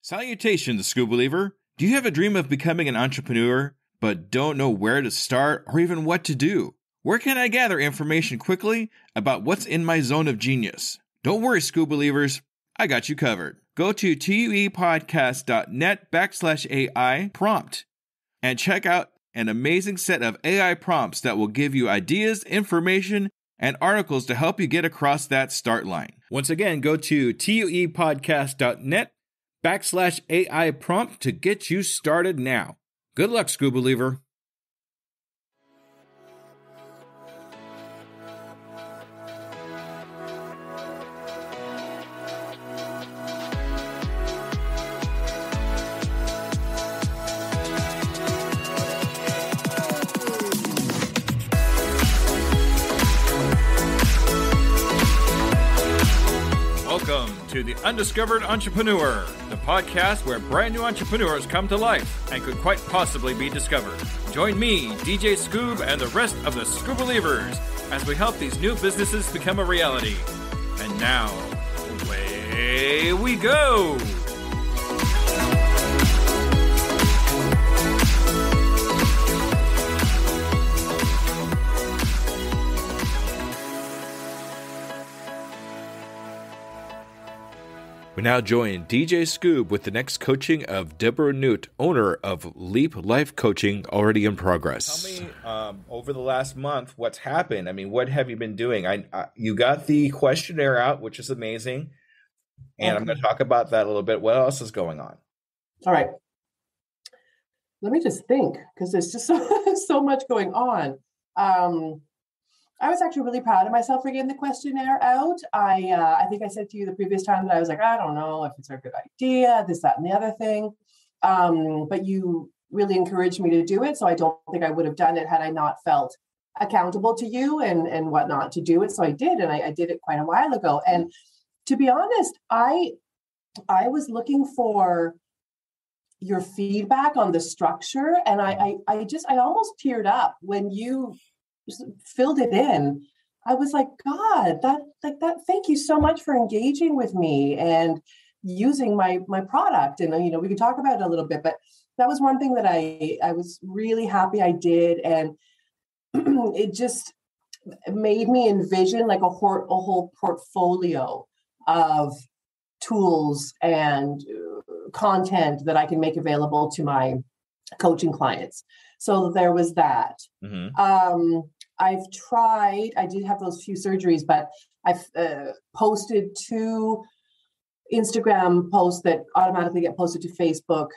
Salutations, School Believer. Do you have a dream of becoming an entrepreneur, but don't know where to start or even what to do? Where can I gather information quickly about what's in my zone of genius? Don't worry, School Believers. I got you covered. Go to tuepodcast.net/AI prompt and check out an amazing set of AI prompts that will give you ideas, information, and articles to help you get across that start line. Once again, go to tuepodcast.net/AI prompt to get you started now. Good luck, School Believer. Welcome to The Undiscovered Entrepreneur, the podcast where brand new entrepreneurs come to life and could quite possibly be discovered. Join me, DJ Scoob, and the rest of the Scoob Believers as we help these new businesses become a reality. And now, away we go! We now join DJ Scoob with the next coaching of Deborah Nute, owner of Leap Life Coaching, already in progress. Tell me, over the last month, what's happened? I mean, what have you been doing? You got the questionnaire out, which is amazing, and okay. I'm going to talk about that a little bit. What else is going on? All right. Let me just think, because there's just so much going on. I was actually really proud of myself for getting the questionnaire out. I think I said to you the previous time that I was like, I don't know if it's a good idea, this, that, and the other thing. But you really encouraged me to do it. So I don't think I would have done it had I not felt accountable to you and whatnot to do it. So I did, and I did it quite a while ago. And to be honest, I was looking for your feedback on the structure. And I almost teared up when you filled it in. I was like, God, that thank you so much for engaging with me and using my product. And we can talk about it a little bit, but that was one thing that I was really happy I did. And it just made me envision like a whole portfolio of tools and content that I can make available to my coaching clients. So there was that. Mm-hmm. I did have those few surgeries, but I've posted 2 Instagram posts that automatically get posted to Facebook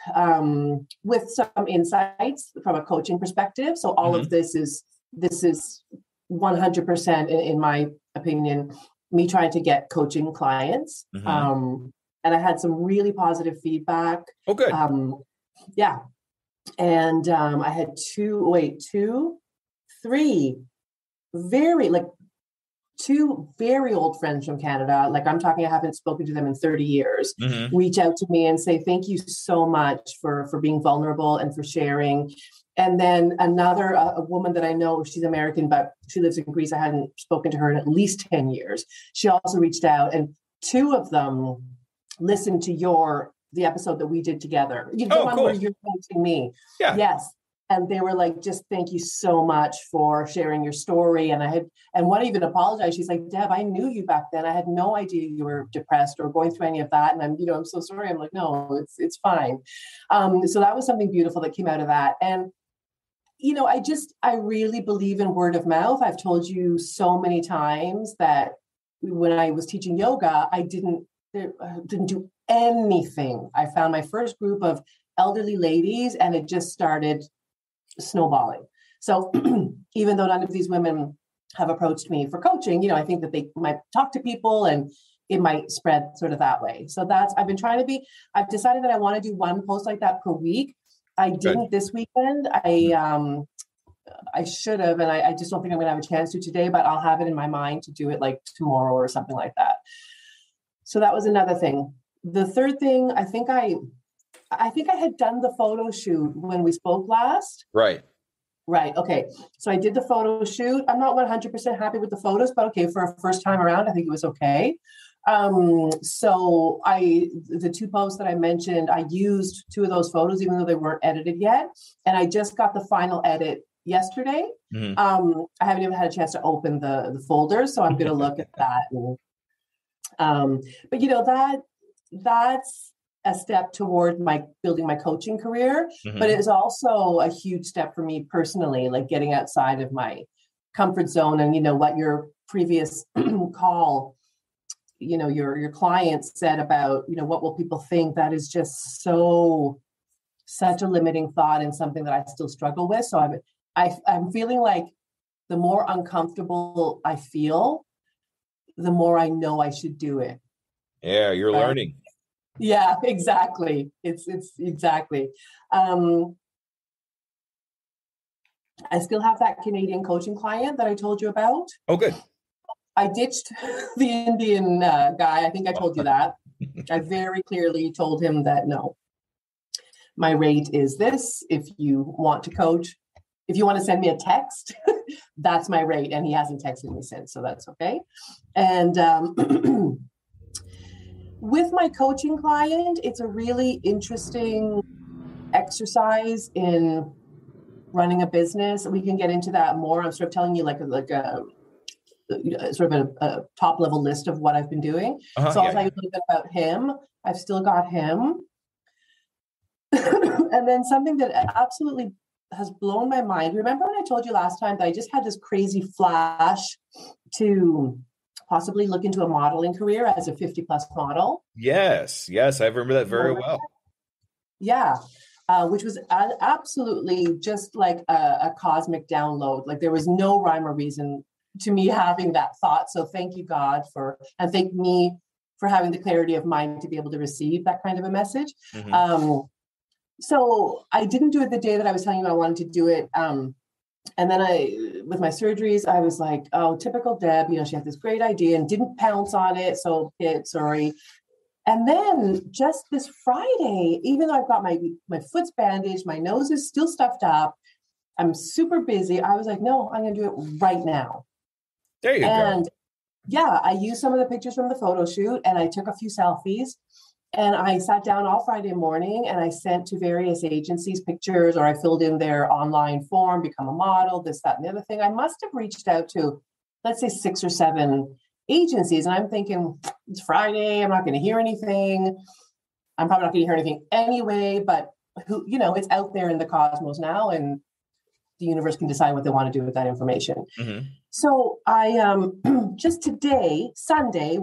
with some insights from a coaching perspective. So all mm-hmm. of this is 100% in my opinion, me trying to get coaching clients. Mm-hmm. And I had some really positive feedback. Oh, good. Yeah. And I had 2 very old friends from Canada. Like I'm talking, I haven't spoken to them in 30 years, mm-hmm. reach out to me and say, thank you so much for being vulnerable and for sharing. And then another, a woman that I know, she's American, but she lives in Greece. I hadn't spoken to her in at least 10 years. She also reached out, and 2 of them listened to the episode that we did together. The one cool. where you're coaching me. Yeah. Yes. And they were like, just thank you so much for sharing your story. And one even apologized. She's like, Deb, I knew you back then. I had no idea you were depressed or going through any of that. And I'm so sorry. I'm like, no, it's fine. So that was something beautiful that came out of that. And, I really believe in word of mouth. I've told you so many times that when I was teaching yoga, I didn't do anything. I found my first group of elderly ladies and it just started snowballing. So even though none of these women have approached me for coaching, I think that they might talk to people and it might spread sort of that way. So I've decided that I want to do 1 post like that per week. I didn't this weekend. I should have, and I just don't think I'm going to have a chance to today, but I'll have it in my mind to do it like tomorrow or something like that. So that was another thing. The third thing, I think I had done the photo shoot when we spoke last. Right. Okay. So I did the photo shoot. I'm not 100% happy with the photos, but okay, for a first time around, I think it was okay. So the two posts that I mentioned, I used two of those photos, even though they weren't edited yet. And I just got the final edit yesterday. I haven't even had a chance to open the folder, so I'm going to look at that. But that's a step toward building my coaching career, but it is also a huge step for me personally, like getting outside of my comfort zone. And what your previous call, your clients said about, what will people think? That is just such a limiting thought, and something that I still struggle with. So I'm feeling like the more uncomfortable I feel, the more I know I should do it. Yeah, you're learning. Yeah, exactly. It's exactly. I still have that Canadian coaching client that I told you about. Oh, good. I ditched the Indian guy. I think I told you that. I very clearly told him that, no, my rate is this. If you want to coach, if you want to send me a text, that's my rate. And he hasn't texted me since, so that's okay. And with my coaching client, it's a really interesting exercise in running a business. We can get into that more. I'm sort of telling you like a sort of a top level list of what I've been doing. So I'll tell you a little bit about him. I've still got him. And then something that absolutely has blown my mind. Remember when I told you last time that I just had this crazy flash to possibly look into a modeling career as a 50 plus model? Yes, I remember that very well. Yeah, which was absolutely just like a cosmic download. Like there was no rhyme or reason to me having that thought. So thank you, God, and thank me for having the clarity of mind to be able to receive that kind of a message. So I didn't do it the day that I was telling you I wanted to do it. And then with my surgeries, I was like, oh, typical Deb, she had this great idea and didn't pounce on it. So sorry. And then just this Friday, even though I've got my foot's bandaged, my nose is still stuffed up, I'm super busy. I was like, no, I'm going to do it right now. There you go. Yeah, I used some of the pictures from the photo shoot and I took a few selfies. And I sat down all Friday morning and I sent to various agencies pictures, or I filled in their online form, become a model, this, that, and the other thing. I must have reached out to, let's say, 6 or 7 agencies. And I'm thinking, it's Friday, I'm not going to hear anything. I'm probably not going to hear anything anyway, but it's out there in the cosmos now, and the universe can decide what they want to do with that information. So I just today, Sunday,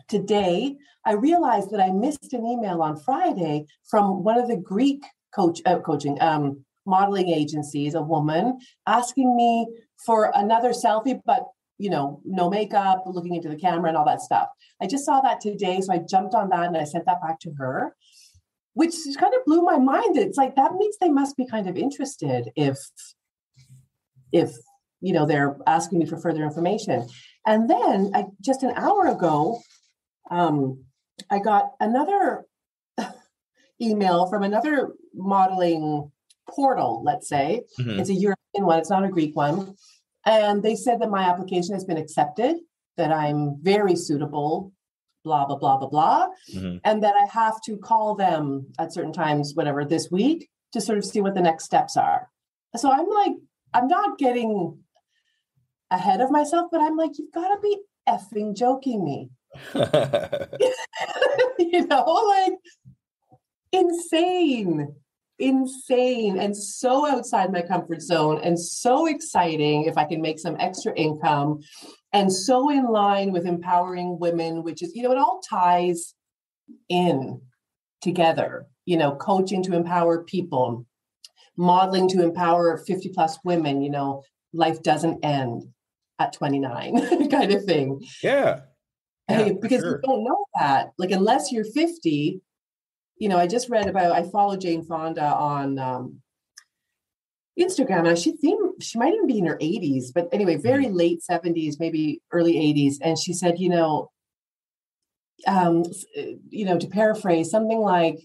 today, I realized that I missed an email on Friday from one of the Greek coaching modeling agencies, a woman, asking me for another selfie, but no makeup, looking into the camera and all that stuff. I just saw that today, so I jumped on that and I sent that back to her, which kind of blew my mind. It's like, that means they must be kind of interested if they're asking me for further information. And then just an hour ago, I got another email from another modeling portal, let's say. It's a European one, it's not a Greek one. And they said that my application has been accepted, that I'm very suitable, blah, blah, blah, blah, blah. And that I have to call them at certain times, whatever, this week to sort of see what the next steps are. So I'm like, I'm not getting ahead of myself, but I'm like, you've got to be effing joking me. Like insane and so outside my comfort zone and so exciting if I can make some extra income, and so in line with empowering women, which is, it all ties in together, coaching to empower people, modeling to empower 50 plus women, life doesn't end at 29 kind of thing. Yeah. Because you don't know that, like, unless you're 50, I just read about, I follow Jane Fonda on Instagram, and she might even be in her 80s, but anyway, very late 70s, maybe early 80s. And she said, to paraphrase, something like,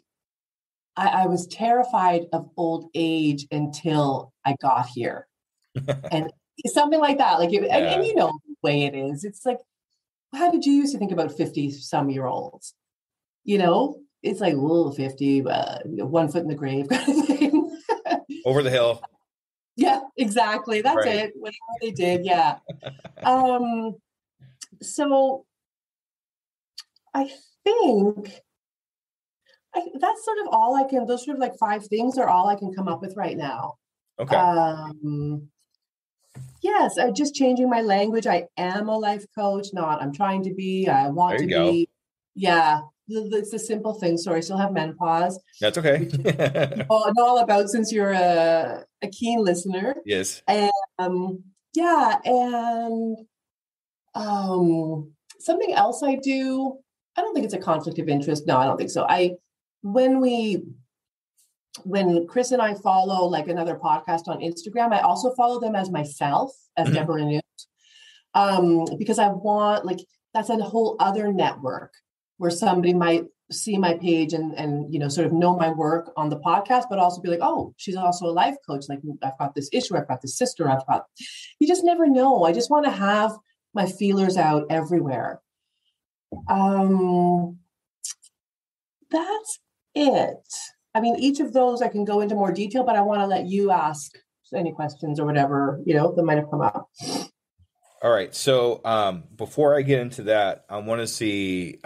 I was terrified of old age until I got here. And something like that. Like, and the way it is, it's like, how did you used to think about 50-some-year-olds? It's like, 50, 1 foot in the grave kind of thing. Over the hill. Yeah, exactly. That's Right. it. Whatever they did. Yeah. So I think that's sort of all I can, those sort of like 5 things are all I can come up with right now. Okay. Yes, just changing my language. I am a life coach, not I'm trying to be, I want There to you go. be. Yeah, it's a simple thing. Sorry, I still have menopause. That's okay. Which you know all about since you're a keen listener. Yes. And yeah, and something else I do, I don't think it's a conflict of interest. No, I don't think so. When Chris and I follow like another podcast on Instagram, I also follow them as myself, as Deborah Nute, because I want, like, that's a whole other network where somebody might see my page and sort of know my work on the podcast, but also be like, oh, she's also a life coach. Like, I've got this issue, I've got this sister, you just never know. I just want to have my feelers out everywhere. That's it. I mean, each of those I can go into more detail, but I want to let you ask any questions or whatever, that might have come up. All right. So before I get into that, I want to see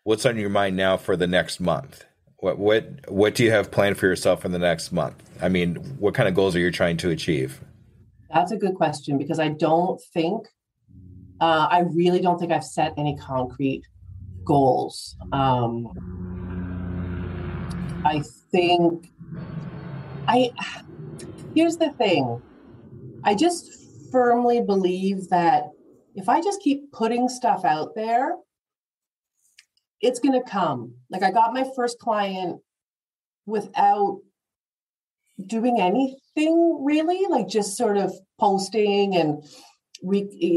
what's on your mind now for the next month. What do you have planned for yourself in the next month? I mean, what kind of goals are you trying to achieve? That's a good question, because I really don't think I've set any concrete goals. I think here's the thing. I just firmly believe that if I just keep putting stuff out there, it's going to come. Like, I got my first client without doing anything really, like just sort of posting and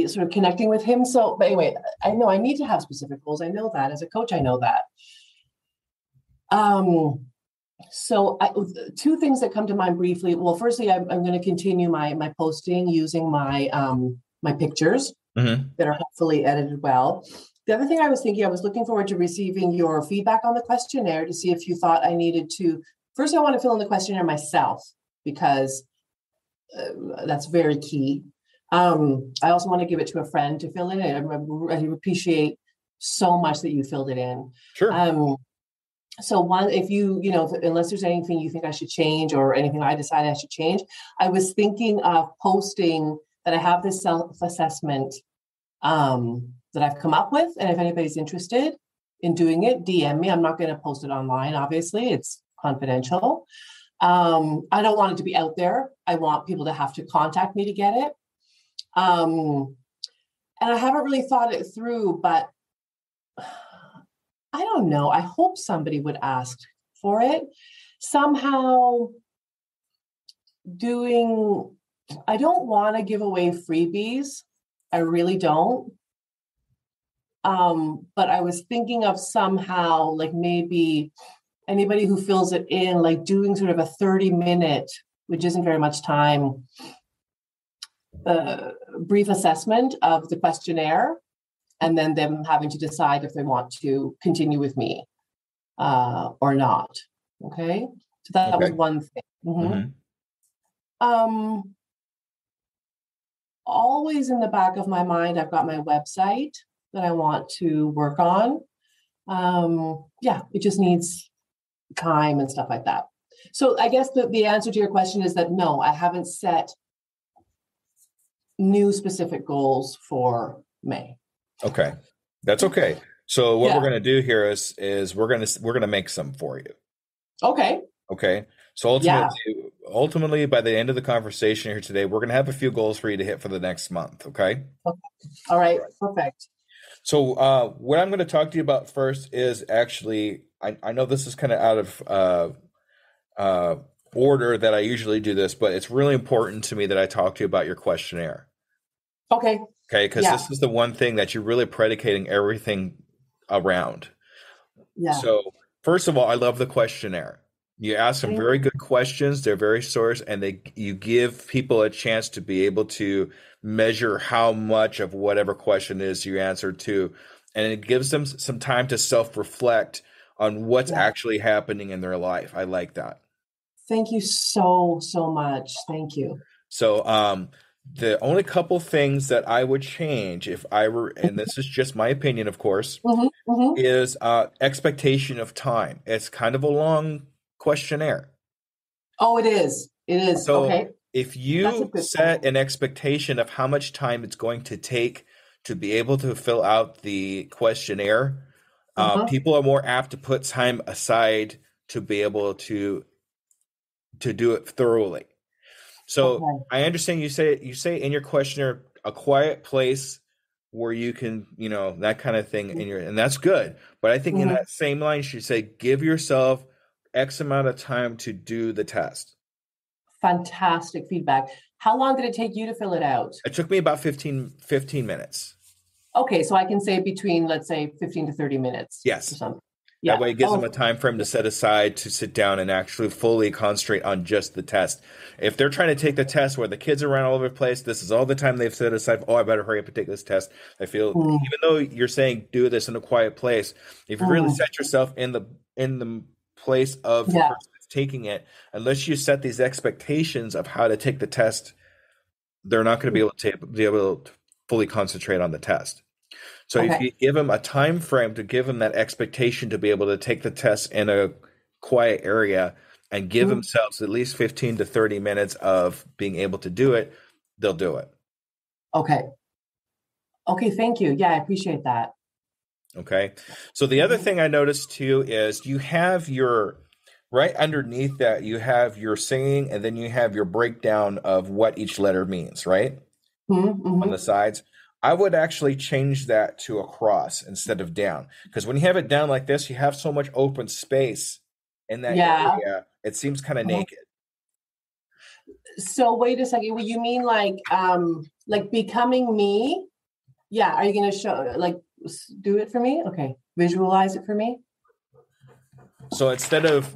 sort of connecting with him. So, but anyway, I know I need to have specific goals. I know that as a coach, I know that. So 2 things that come to mind briefly. Well, firstly, I'm going to continue my posting using my my pictures that are hopefully edited well. The other thing I was thinking, I was looking forward to receiving your feedback on the questionnaire to see if you thought I needed to. First, I want to fill in the questionnaire myself, because that's very key. I also want to give it to a friend to fill in. I appreciate so much that you filled it in. Sure. So one, if unless there's anything you think I should change or anything I decided I should change, I was thinking of posting that I have this self-assessment that I've come up with. And if anybody's interested in doing it, DM me. I'm not going to post it online. Obviously, it's confidential. I don't want it to be out there. I want people to have to contact me to get it. And I haven't really thought it through, but I don't know. I hope somebody would ask for it. Somehow I don't want to give away freebies. I really don't. But I was thinking of somehow, like, maybe anybody who fills it in, like doing sort of a 30-minute, which isn't very much time, brief assessment of the questionnaire, and then them having to decide if they want to continue with me or not. Okay. So that was one thing. Always in the back of my mind, I've got my website that I want to work on. It just needs time and stuff like that. So I guess the answer to your question is that no, I haven't set new specific goals for May. Okay. That's okay. So what we're going to do here is we're going to make some for you. Okay. Okay. So ultimately, by the end of the conversation here today, we're going to have a few goals for you to hit for the next month. Okay. All right. Perfect. So what I'm going to talk to you about first is actually, I know this is kind of out of order that I usually do this, but it's really important to me that I talk to you about your questionnaire. Okay. Okay, because this is the one thing that you're really predicating everything around. Yeah. So first of all, I love the questionnaire. You ask some Thank very good questions. They're very source, and you give people a chance to be able to measure how much of whatever question is you answer to, and it gives them some time to self-reflect on what's Yeah. actually happening in their life. I like that. Thank you so, so much. Thank you. So, the only couple things that I would change if I were, and this is just my opinion, of course, Hmm. Hmm. is expectation of time. It's kind of a long questionnaire. Oh, it is. It is. So Okay. if That's a you good set point. an expectation of how much time it's going to take to be able to fill out the questionnaire, Uh-huh. people are more apt to put time aside to be able to do it thoroughly. So Okay. I understand you say in your questionnaire a quiet place where you can, that kind of thing and that's good. But I think in Hmm. that same line you should say give yourself X amount of time to do the test. Fantastic feedback. How long did it take you to fill it out? It took me about 15 minutes. Okay, so I can say between, let's say, 15 to 30 minutes or Yes. something. That Yeah. way it gives them Oh, a time frame to set aside to sit down and actually fully concentrate on just the test. If they're trying to take the test where the kids are around all over the place, this is all the time they've set aside. Oh, I better hurry up and take this test. I feel mm, even though you're saying do this in a quiet place, if you really mm, set yourself in the place of the yeah. person that's taking it, unless you set these expectations of how to take the test, they're not going to be able to fully concentrate on the test. So if Okay. you give them a time frame to give them that expectation to be able to take the test in a quiet area and give Mm, themselves at least 15 to 30 minutes of being able to do it, they'll do it. okay. Okay. Thank you. Yeah, I appreciate that. Okay. So the other thing I noticed too is you have right underneath that, you have your singing and then you have your breakdown of what each letter means, right? On the Mm-hmm. sides. I would actually change that to across instead of down. Because when you have it down like this, you have so much open space in that Yeah. area, it seems kind of Uh-huh. naked. So wait a second. Well, you mean like becoming me? Yeah. Are you going to show do it for me? Okay. Visualize it for me. So instead of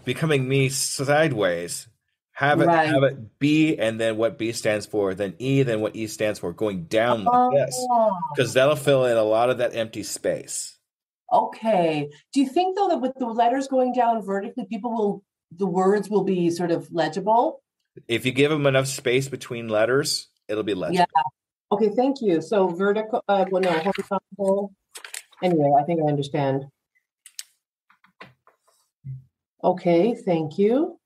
becoming me sideways, have it Right. have it B and then what B stands for, then E, then what E stands for, going down like this. Oh, Because that'll fill in a lot of that empty space. okay. Do you think though that with the letters going down vertically, the words will be sort of legible? If you give them enough space between letters, it'll be Yeah. legible. Okay. Thank you. So vertical, well, no, horizontal. Anyway, I think I understand. Okay. Thank you.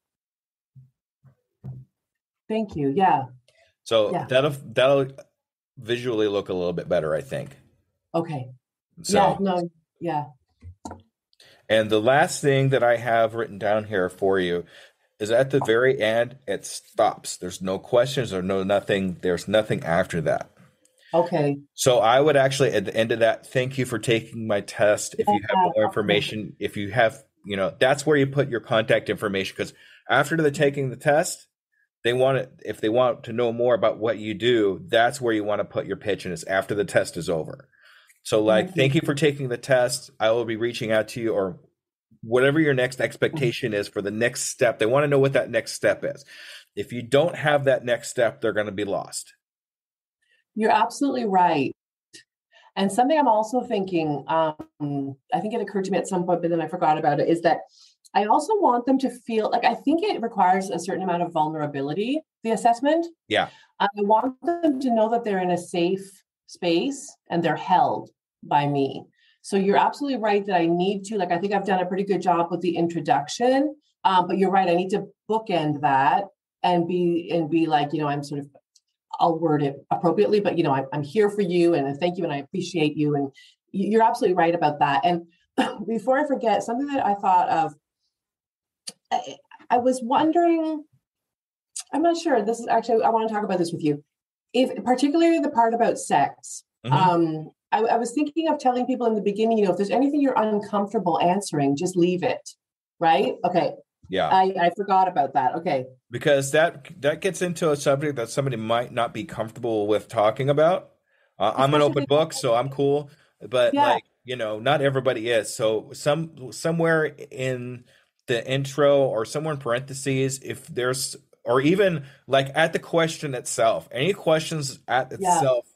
Thank you. Yeah. So Yeah. that'll visually look a little bit better, I think. Okay. Yeah. So, No. Yeah. and the last thing that I have written down here for you is at the very end, it stops. There's no questions or no nothing. There's nothing after that. Okay. So I would actually, at the end of that, thank you for taking my test. If you have Yeah. more Okay. information, if you have, that's where you put your contact information. Because after the taking the test, if they want to know more about what you do, that's where you want to put your pitch, and it's after the test is over. So Thank thank you for taking the test. I will be reaching out to you, or whatever your next you. expectation is for the next step. They want to know what that next step is. If you don't have that next step, they're going to be lost. You're absolutely right. And something I'm also thinking, I think it occurred to me at some point, but then I forgot about it, is that I also want them to feel like I think it requires a certain amount of vulnerability, the assessment. Yeah. I want them to know that they're in a safe space and they're held by me. So you're absolutely right that I need to, I think I've done a pretty good job with the introduction, but you're right. I need to bookend that and be like, I'm sort of, I'll word it appropriately, but I'm here for you and thank you and I appreciate you. And you're absolutely right about that. And before I forget, something that I thought of, I was wondering, I'm not sure. This is actually, I want to talk about this with you. If particularly the part about sex, Mm-hmm. I was thinking of telling people in the beginning, if there's anything you're uncomfortable answering, just leave it. Right? Okay. Yeah. I forgot about that. Okay. Because that gets into a subject that somebody might not be comfortable with talking about. I'm an open Especially, book, so I'm cool. But yeah. not everybody is. So somewhere in the intro or somewhere in parentheses, if there's, or even like at the question itself, any questions at itself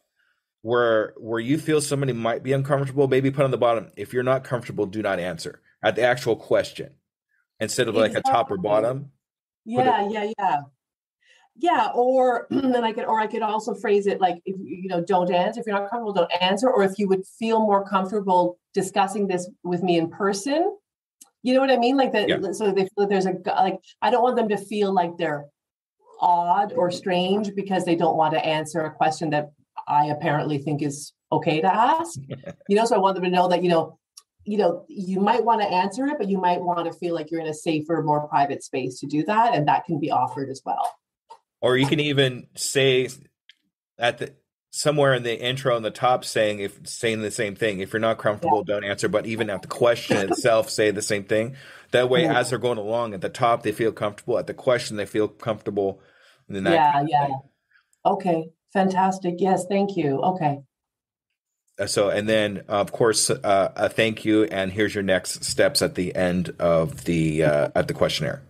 where you feel somebody might be uncomfortable, maybe put on the bottom, if you're not comfortable, do not answer at the actual question instead of like a top or bottom. Yeah. Yeah, or then I could also phrase it like, if don't answer. If you're not comfortable, don't answer. Or if you would feel more comfortable discussing this with me in person, you know what I mean? Like that. Yeah. So they feel that there's I don't want them to feel like they're odd or strange because they don't want to answer a question that I apparently think is okay to ask. So I want them to know that you might want to answer it, but you might want to feel like you're in a safer, more private space to do that, and that can be offered as well. Or you can even say somewhere in the intro in the top saying the same thing. If you're not comfortable, don't answer. But even at the question itself, say the same thing. That way, as they're going along at the top, they feel comfortable. At the question, they feel comfortable. And then Okay, fantastic. Yes, thank you. Okay. So, and then of course, a thank you, and here's your next steps at the end of the at the questionnaire.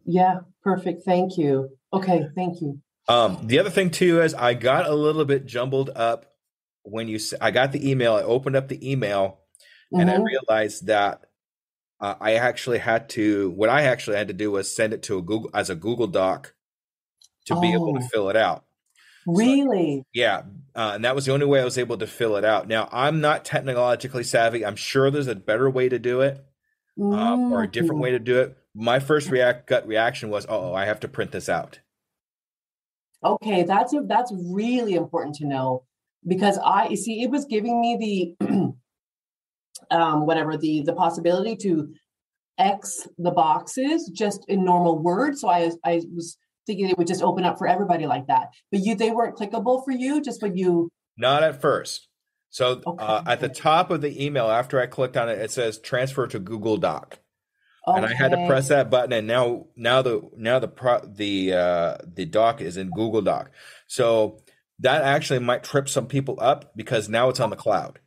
Yeah, perfect. Thank you. Okay, thank you. The other thing too is I got a little bit jumbled up when I got the email. I opened up the email and I realized that I actually had to do was send it to a Google Doc to be able to fill it out. Really? So, yeah. And that was the only way I was able to fill it out. Now, I'm not technologically savvy. I'm sure there's a better way to do it or a different way to do it. My first gut reaction was, I have to print this out. Okay, that's really important to know, because it was giving me the the possibility to X the boxes just in normal Word. So I was thinking it would just open up for everybody like that. But they weren't clickable for you, just when you... Not at first. So at the top of the email, after I clicked on it, it says transfer to Google Doc. Okay. And I had to press that button, and now the doc is in Google Doc. So that actually might trip some people up because now it's on the cloud,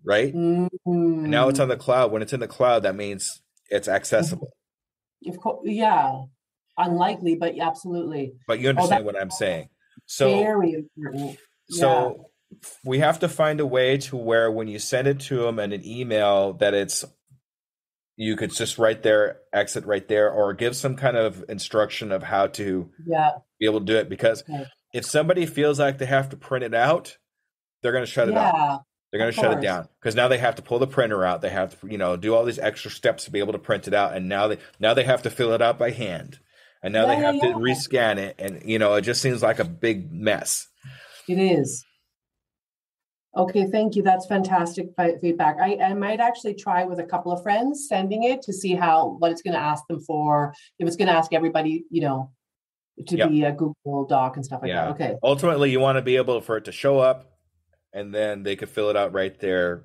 right? And now it's on the cloud. When it's in the cloud, that means it's accessible. Of course, yeah. Unlikely, but absolutely. But you understand what I'm saying. So very important. So we have to find a way to where when you send it to them in an email that you could just exit right there, or give some kind of instruction of how to be able to do it. Because if somebody feels like they have to print it out, they're going to shut it out. They're going to shut it down because now they have to pull the printer out. They have to, do all these extra steps to be able to print it out. And now they have to fill it out by hand. And now they have to rescan it. And, it just seems like a big mess. It is. Okay, thank you. That's fantastic feedback. I might actually try with a couple of friends sending it to see what it's going to ask them for. If it's going to ask everybody, to be a Google Doc and stuff like that. Okay. Ultimately, you want to be able for it to show up, and then they could fill it out right there.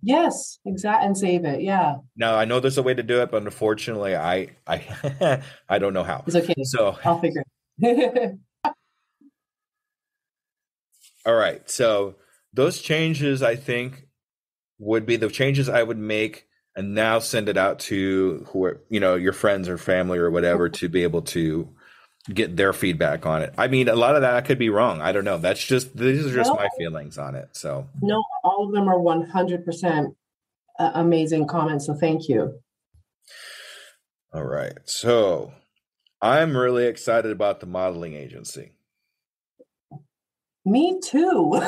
Yes, exactly, and save it. Yeah. Now I know there's a way to do it, but unfortunately, I I don't know how. It's okay. So I'll figure it. All right. So those changes, I think, would be the changes I would make, and now send it out to your friends or family or whatever to be able to get their feedback on it. I mean, a lot of that I could be wrong. I don't know. These are just my feelings on it. So no, all of them are 100% amazing comments. So thank you. All right. So I'm really excited about the modeling agency. Me too.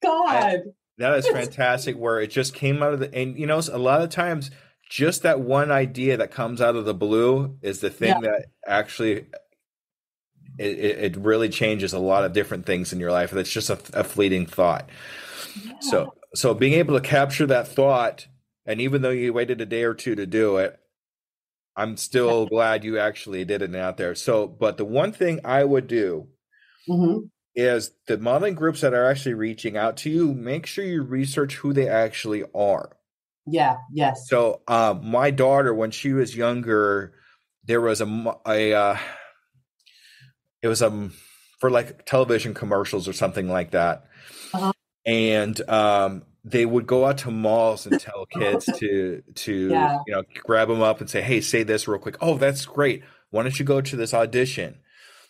God. That is fantastic, where it just came out of and a lot of times just that one idea that comes out of the blue is the thing that actually it really changes a lot of different things in your life. It's just a fleeting thought. Yeah. So being able to capture that thought, and even though you waited a day or two to do it, I'm still glad you actually did it out there. So, but the one thing I would do is the modeling groups that are actually reaching out to you, make sure you research who they actually are. Yeah. Yes. So my daughter, when she was younger, there was it was for like television commercials or something like that. And they would go out to malls and tell kids to Yeah. grab them up and say, hey, say this real quick. Oh, that's great. Why don't you go to this audition?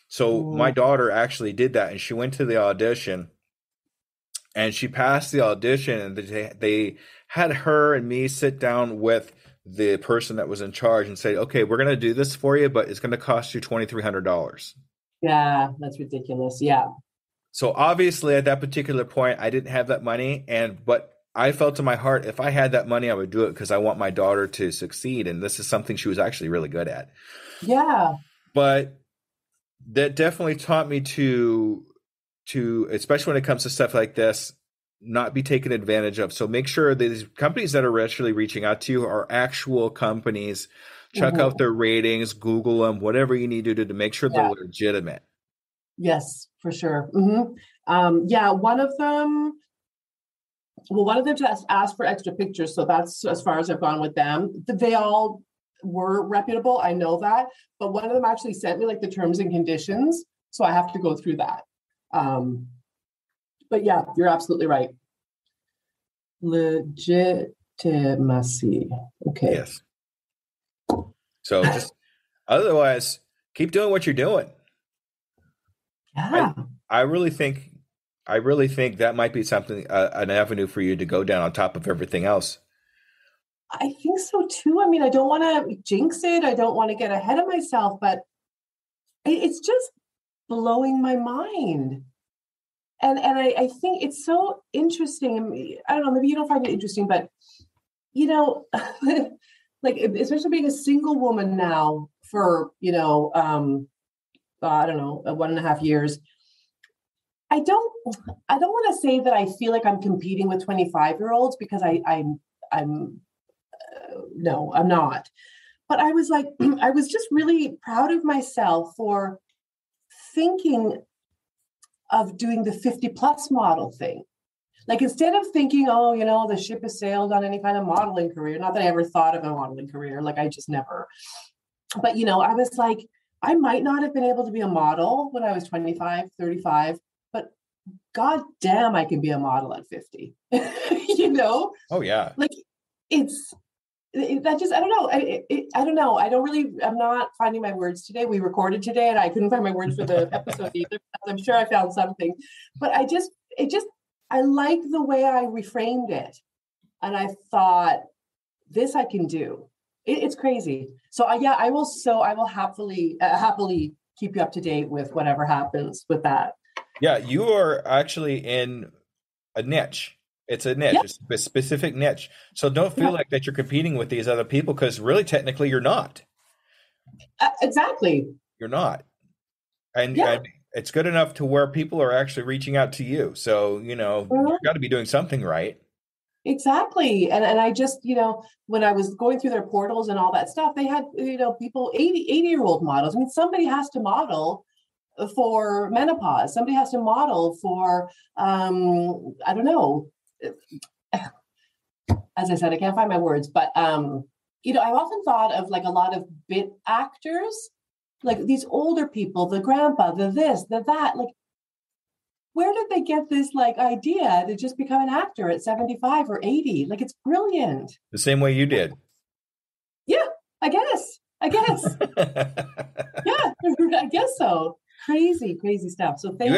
So my daughter actually did that, and she went to the audition and she passed the audition, and they had her and me sit down with the person that was in charge and say, okay, we're going to do this for you, but it's going to cost you $2,300. Yeah, that's ridiculous. Yeah. So obviously at that particular point, I didn't have that money, but I felt in my heart, if I had that money, I would do it because I want my daughter to succeed. And this is something she was actually really good at. Yeah. But that definitely taught me to, especially when it comes to stuff like this, not be taken advantage of. So make sure these companies that are actually reaching out to you are actual companies. Check out their ratings, Google them, whatever you need to do to make sure they're legitimate. Yes, for sure. Yeah, one of them just asked for extra pictures. So that's as far as I've gone with them. They all were reputable. I know that. But one of them actually sent me like the terms and conditions. So I have to go through that. But yeah, you're absolutely right. Legitimacy. Okay. Yes. So just otherwise, keep doing what you're doing. Yeah. I really think that might be something, an avenue for you to go down on top of everything else. I think so too. I mean, I don't want to jinx it. I don't want to get ahead of myself, but it's just blowing my mind. And I think it's so interesting. I don't know, maybe you don't find it interesting, but like especially being a single woman now for, I don't know, 1.5 years. I don't want to say that I feel like I'm competing with 25-year-olds because no, I'm not. But I was like, I was just really proud of myself for thinking of doing the 50 plus model thing. Like instead of thinking, the ship has sailed on any kind of modeling career, not that I ever thought of a modeling career, like I just never. But, I was like, I might not have been able to be a model when I was 25, 35, but God damn, I can be a model at 50, Oh, yeah. Like that just, I don't know. I don't know. I'm not finding my words today. We recorded today and I couldn't find my words for the episode either. I'm sure I found something, but I like the way I reframed it. And I thought, this I can do. It's crazy. So I will happily keep you up to date with whatever happens with that. Yeah. You are actually in a niche. It's a niche, It's a specific niche. So don't feel like that you're competing with these other people because really, technically, you're not. Exactly. You're not. And it's good enough to where people are actually reaching out to you. So, you've got to be doing something right. Exactly. And I just, when I was going through their portals and all that stuff, they had, people, 80-year-old models. I mean, somebody has to model for menopause. Somebody has to model for, I don't know. As I said, I can't find my words, but I've often thought of like a lot of bit actors, like these older people, the grandpa, the this, the that, like where did they get this like idea to just become an actor at 75 or 80? Like it's brilliant. The same way you did. Yeah, I guess. Yeah, I guess so. Crazy stuff. So thank you.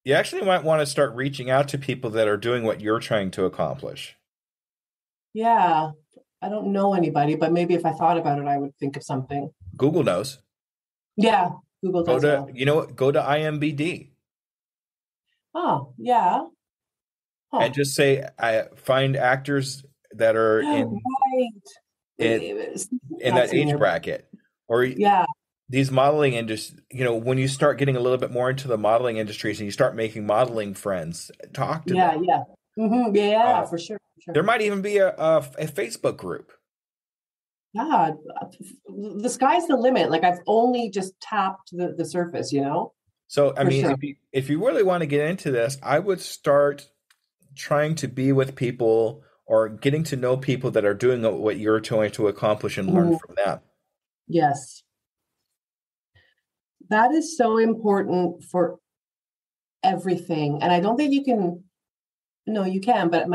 You actually might want to start reaching out to people that are doing what you're trying to accomplish. Yeah. I don't know anybody, but maybe if I thought about it, I would think of something. Google knows. Yeah. Google does know. Go to IMBD. Oh, yeah. Huh. And just say, I find actors that are in that age bracket. Or these modeling industries, when you start getting a little bit more into the modeling industries and you start making modeling friends, talk to them. Yeah. Mm-hmm. Yeah, for sure. There might even be a Facebook group. Yeah, the sky's the limit. Like I've only just tapped the surface, So, if you really want to get into this, I would start trying to be with people or getting to know people that are doing what you're trying to accomplish and learn from them. Yes. That is so important for everything. And I don't think you can No, you can, but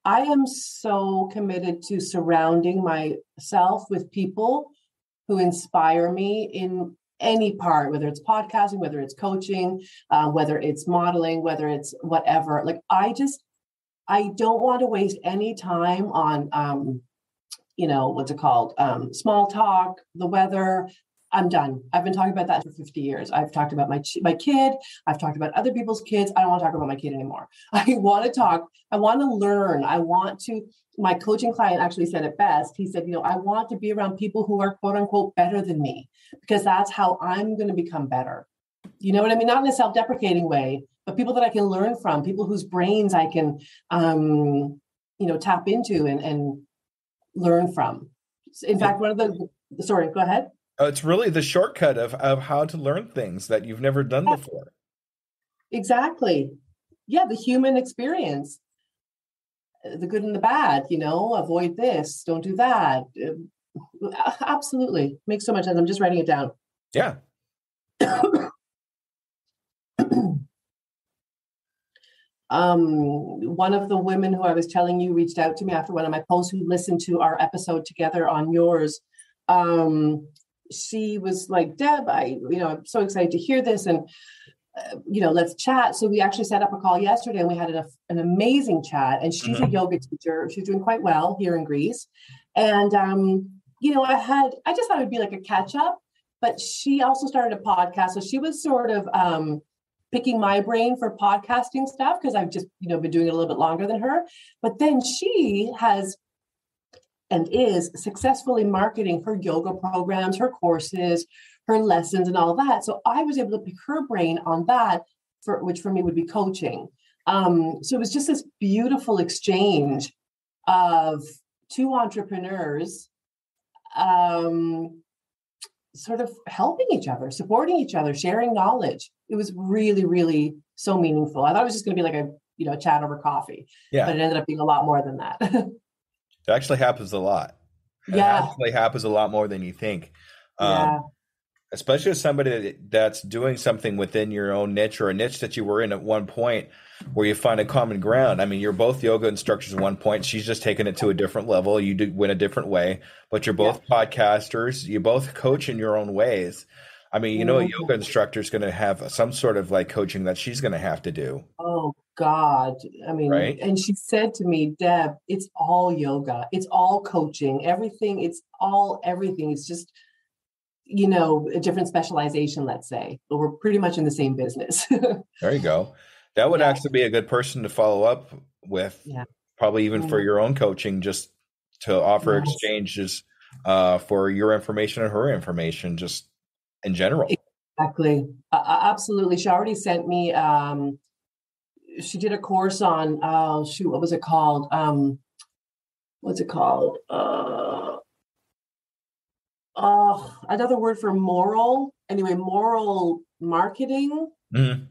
I am so committed to surrounding myself with people who inspire me in any part, whether it's podcasting, whether it's coaching, whether it's modeling, whether it's whatever. Like, I don't want to waste any time on, what's it called? Small talk, the weather. I'm done. I've been talking about that for 50 years. I've talked about my kid. I've talked about other people's kids. I don't want to talk about my kid anymore. I want to talk. I want to learn. My coaching client actually said it best. He said, I want to be around people who are quote unquote better than me, because that's how I'm going to become better. You know what I mean? Not in a self-deprecating way, but people that I can learn from, people whose brains I can, tap into and learn from. In fact, sorry, go ahead. It's really the shortcut of how to learn things that you've never done before. Exactly. Yeah, the human experience, the good and the bad, avoid this, don't do that. Absolutely. Makes so much sense. I'm just writing it down. Yeah. One of the women who I was telling you reached out to me after one of my posts, who listened to our episode together on yours. She was like, Deb, I'm so excited to hear this, and let's chat. So we actually set up a call yesterday, and we had an amazing chat. And she's a yoga teacher. She's doing quite well here in Greece. And I just thought it'd be like a catch up. But she also started a podcast, so she was sort of picking my brain for podcasting stuff, because I've just been doing it a little bit longer than her. But then she has and is successfully marketing her yoga programs, her courses, her lessons, and all that. So I was able to pick her brain on that, which for me would be coaching. So it was just this beautiful exchange of two entrepreneurs sort of helping each other, supporting each other, sharing knowledge. It was really, really so meaningful. I thought it was just going to be like a chat over coffee, but it ended up being a lot more than that. It actually happens a lot. It actually happens a lot more than you think. Especially as somebody that's doing something within your own niche, or a niche that you were in at one point where you find a common ground. I mean, you're both yoga instructors at one point. She's just taken it to a different level. You do win a different way, but you're both podcasters. You both coach in your own ways. I mean, a yoga instructor is going to have some sort of like coaching that she's going to have to do. Oh God. I mean, right? And she said to me, Deb, it's all yoga. It's all coaching, everything. It's all everything. It's just, a different specialization, let's say, but we're pretty much in the same business. There you go. That would actually be a good person to follow up with, probably even for your own coaching, just to offer exchanges for your information and her information, just in general. Exactly. Absolutely. She already sent me, she did a course on, what was it called? Another word for moral. Anyway, moral marketing. Mm-hmm.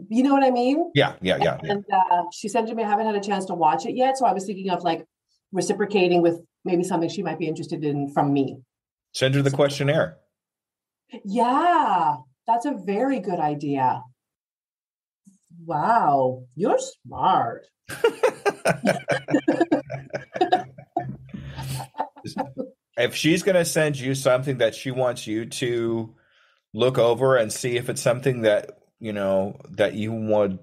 You know what I mean? Yeah. And she sent it to me. I haven't had a chance to watch it yet. So I was thinking of like reciprocating with maybe something she might be interested in from me. Send her the questionnaire. Yeah, that's a very good idea. Wow, you're smart. If she's going to send you something that she wants you to look over and see if it's something that, that you want,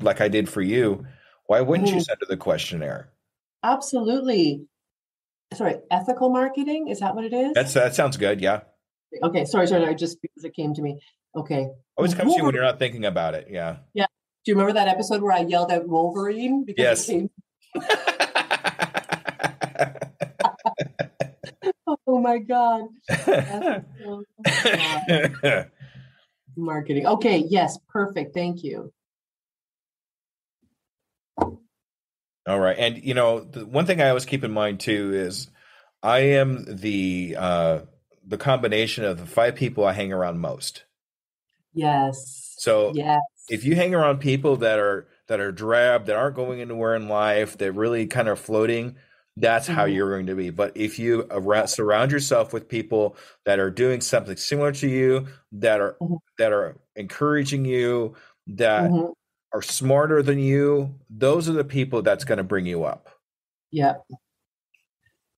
like I did for you, why wouldn't you send her the questionnaire? Absolutely. Sorry, ethical marketing? Is that what it is? That sounds good. Yeah. Okay. Sorry. Just because it came to me. Okay. Always comes to you when you're not thinking about it. Yeah. Yeah. Do you remember that episode where I yelled at Wolverine? Because it came... Oh my God. Marketing. Okay. Yes. Perfect. Thank you. All right. And, the one thing I always keep in mind too is I am the combination of the 5 people I hang around most. Yes. So if you hang around people that are drab, that aren't going anywhere in life, that really kind of floating, that's how you're going to be. But if you surround yourself with people that are doing something similar to you, that are encouraging you, that are smarter than you, those are the people that's going to bring you up. Yeah.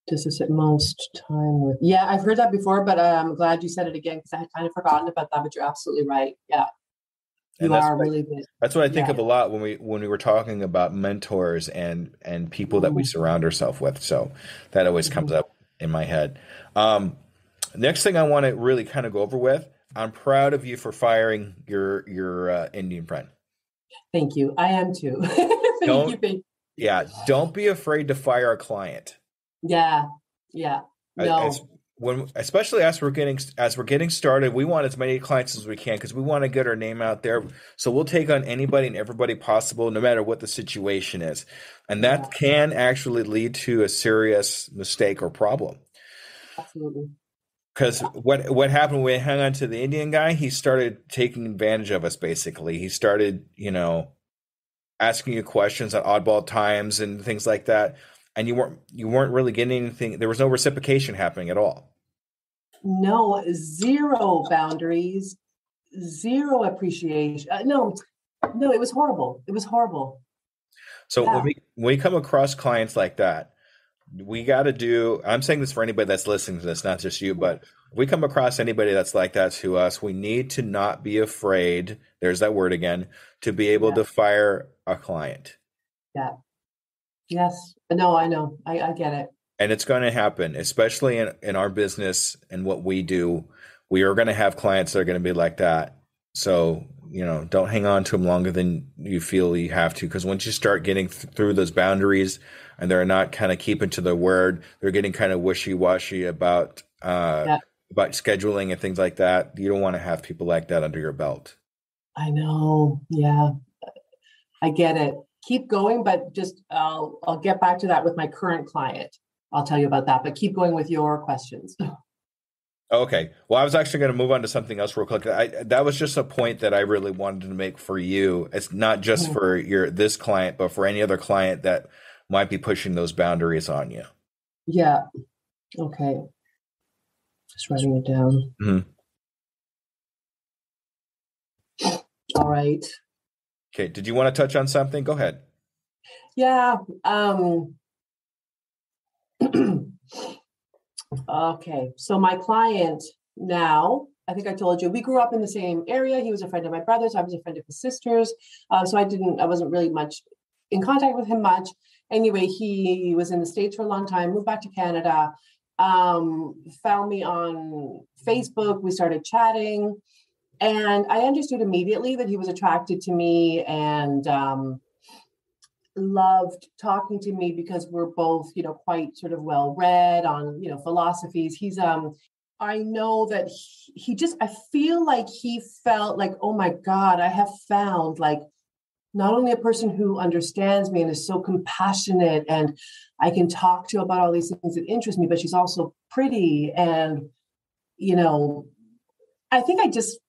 Does this at most time with? Yeah, I've heard that before, but I'm glad you said it again because I had kind of forgotten about that. But you're absolutely right. Yeah, you are really good. That's what I think of a lot when we were talking about mentors and people that we surround ourselves with. So that always comes up in my head. Next thing I want to really kind of go over with. I'm proud of you for firing your Indian friend. Thank you. I am too. Thank you. Yeah, don't be afraid to fire a client. Yeah. No. Especially as we're getting started, we want as many clients as we can because we want to get our name out there. So we'll take on anybody and everybody possible, no matter what the situation is, and that can actually lead to a serious mistake or problem. Absolutely. Because what happened when we hung on to the Indian guy? He started taking advantage of us. Basically, he started, asking you questions at oddball times and things like that. And you weren't really getting anything. There was no reciprocation happening at all. No, zero boundaries, zero appreciation. No, it was horrible. It was horrible. So when we come across clients like that, we got to do. I'm saying this for anybody that's listening to this, not just you, but if we come across anybody that's like that to us, we need to not be afraid. There's that word again, to be able to fire a client. Yeah. Yes. No, I know. I get it. And it's going to happen, especially in our business and what we do. We are going to have clients that are going to be like that. So, don't hang on to them longer than you feel you have to. Because once you start getting through those boundaries and they're not kind of keeping to their word, they're getting kind of wishy-washy about scheduling and things like that. You don't want to have people like that under your belt. I know. Yeah, I get it. Keep going, but just I'll get back to that with my current client. I'll tell you about that, but keep going with your questions. Okay. Well, I was actually going to move on to something else real quick. That was just a point that I really wanted to make for you. It's not just for this client, but for any other client that might be pushing those boundaries on you. Yeah. Okay. Just writing it down. Mm-hmm. All right. Okay. Did you want to touch on something? Go ahead. Yeah. Okay. So my client now, I think I told you, we grew up in the same area. He was a friend of my brother's. I was a friend of his sister's. So I wasn't really much in contact with him much. Anyway, he was in the States for a long time, moved back to Canada, found me on Facebook. We started chatting. And I understood immediately that he was attracted to me and loved talking to me because we're both, quite sort of well-read on, philosophies. I know that I feel like he felt like, oh my God, I have found like not only a person who understands me and is so compassionate and I can talk to about all these things that interest me, but she's also pretty. And, I think I just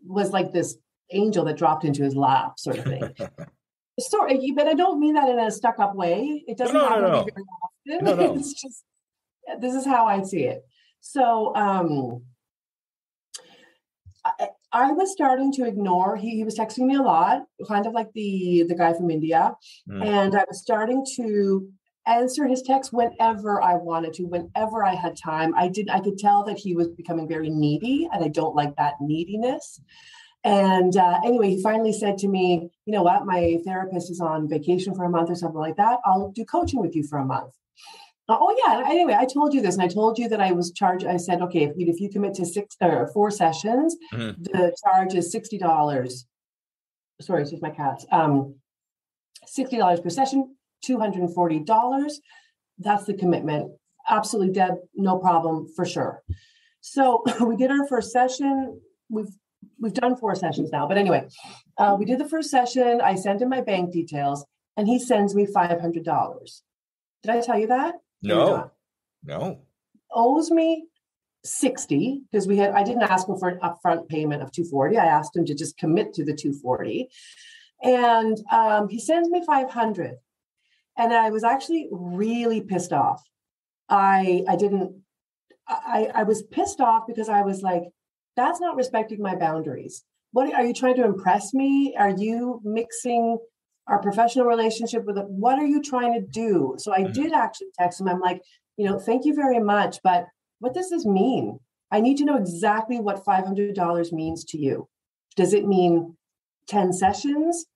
was like this angel that dropped into his lap sort of thing. Sorry, but I don't mean that in a stuck-up way. It doesn't happen to me very often. No. It's just, this is how I see it. So I was starting to ignore. He was texting me a lot, kind of like the guy from India. And I was starting to answer his texts whenever I wanted to, whenever I had time. I could tell that he was becoming very needy, and I don't like that neediness. And anyway, he finally said to me, you know what, my therapist is on vacation for a month or something like that. I'll do coaching with you for a month. Oh yeah. Anyway, I told you this, and I told you that I was charged. I said, okay, if you commit to 4 sessions, the charge is $60. Sorry, it's just my cats. $60 per session, $240. That's the commitment. Absolutely, Deb, no problem for sure. So we did our first session. We've done 4 sessions now, but anyway, we did the first session. I sent him my bank details, and he sends me $500. Did I tell you that? No. Owes me $60 because I didn't ask him for an upfront payment of $240. I asked him to just commit to the $240, and he sends me $500, and I was actually really pissed off. I was pissed off because I was like, that's not respecting my boundaries. what are you trying to impress me? Are you mixing our professional relationship with it? What are you trying to do? So I did actually text him. I'm like, thank you very much, but what does this mean? I need to know exactly what $500 means to you. Does it mean 10 sessions?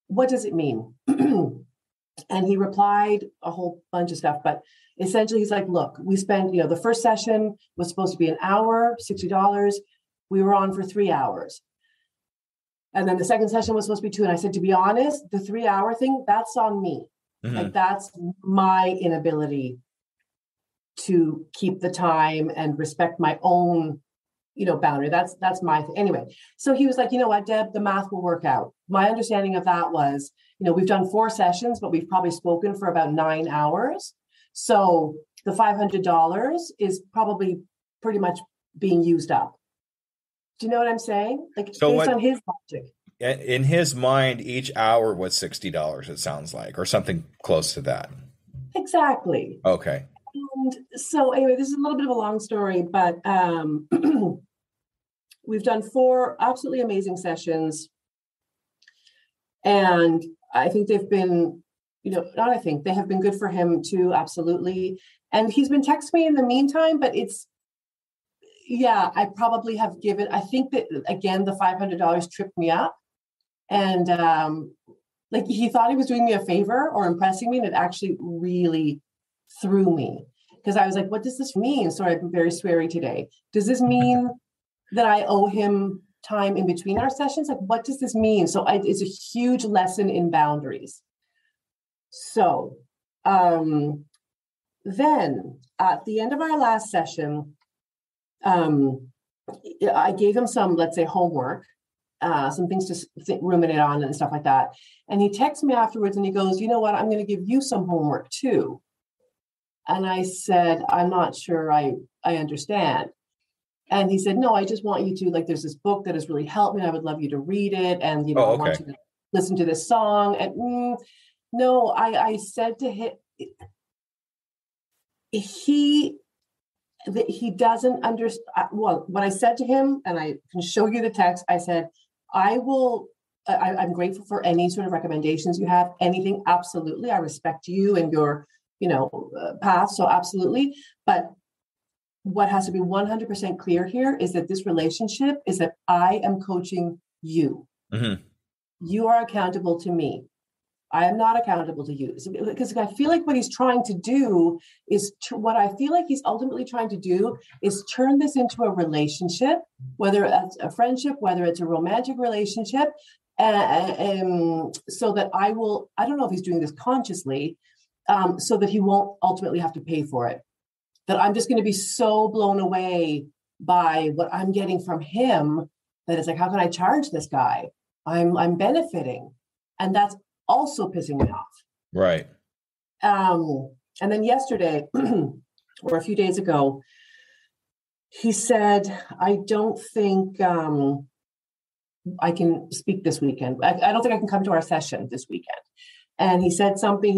What does it mean? And he replied a whole bunch of stuff, but essentially he's like, look, we spent, the first session was supposed to be an hour, $60. We were on for 3 hours. And then the second session was supposed to be 2. And I said, to be honest, the 3-hour thing, that's on me. Like, that's my inability to keep the time and respect my own, boundary. That's my thing. Anyway, so he was like, you know what, Deb, the math will work out. My understanding of that was, we've done 4 sessions, but we've probably spoken for about 9 hours. So the $500 is probably pretty much being used up. Do you know what I'm saying? Like, so based on his logic. In his mind, each hour was $60, it sounds like, or something close to that. Exactly. Okay. And so anyway, this is a little bit of a long story, but we've done 4 absolutely amazing sessions. And I think they've been, they have been good for him too, absolutely. And he's been texting me in the meantime, but I probably have given, I think that, again, the $500 tripped me up. And he thought he was doing me a favor or impressing me, and it actually really threw me. Because I was like, what does this mean? Sorry, I've been very sweary today. Does this mean that I owe him time in between our sessions? Like, what does this mean? So it's a huge lesson in boundaries. So then at the end of our last session, I gave him some, let's say, homework, some things to ruminate on and stuff like that. And he texts me afterwards and he goes, you know what, I'm going to give you some homework too. And I said, I'm not sure I understand. And he said, no, I just want you to, there's this book that has really helped me. I would love you to read it. And, I want you to listen to this song. And no, I said to him, he doesn't understand. Well, what I said to him, and I can show you the text, I said, I'm grateful for any sort of recommendations you have, anything. Absolutely. I respect you and your, path. So absolutely. But what has to be 100% clear here is that this relationship is that I am coaching you. Mm-hmm. You are accountable to me. I am not accountable to you. Because I feel like what he's trying to do is what I feel like he's ultimately trying to do is turn this into a relationship, whether it's a friendship, whether it's a romantic relationship. So that I don't know if he's doing this consciously, so that he won't ultimately have to pay for it. That I'm just going to be so blown away by what I'm getting from him that it's like, how can I charge this guy? I'm benefiting. And that's also pissing me off. Right. And then yesterday, or a few days ago, he said, I don't think I can speak this weekend. I don't think I can come to our session this weekend. And he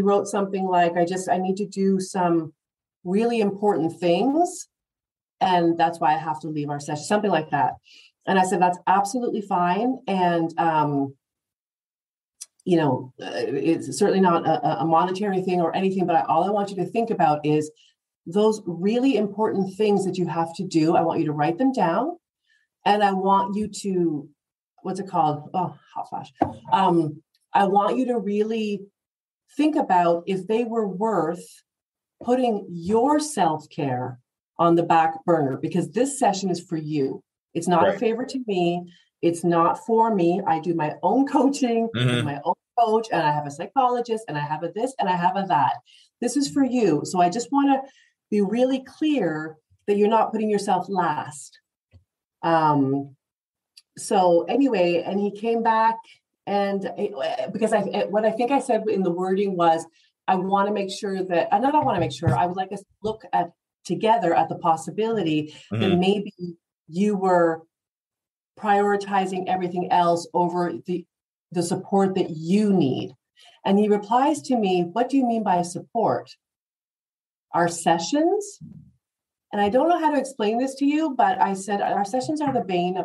wrote something like, I need to do some really important things. And that's why I have to leave our session, something like that. And I said, that's absolutely fine. And, it's certainly not a monetary thing or anything, but all I want you to think about is those really important things that you have to do. I want you to write them down, and I want you to, what's it called? Oh, hot flash. I want you to really think about if they were worth putting your self-care on the back burner, because this session is for you. It's not a favor to me. It's not for me. I do my own coaching with my own coach, and I have a psychologist, and I have a this, and I have a that. This is for you. So I just want to be really clear that you're not putting yourself last. So anyway, and he came back, and because what I think I said in the wording was, I want to make sure that, I would like us to look together at the possibility that maybe you were prioritizing everything else over the support that you need. And he replies to me, what do you mean by support? Our sessions? And I don't know how to explain this to you, but I said, our sessions are the bane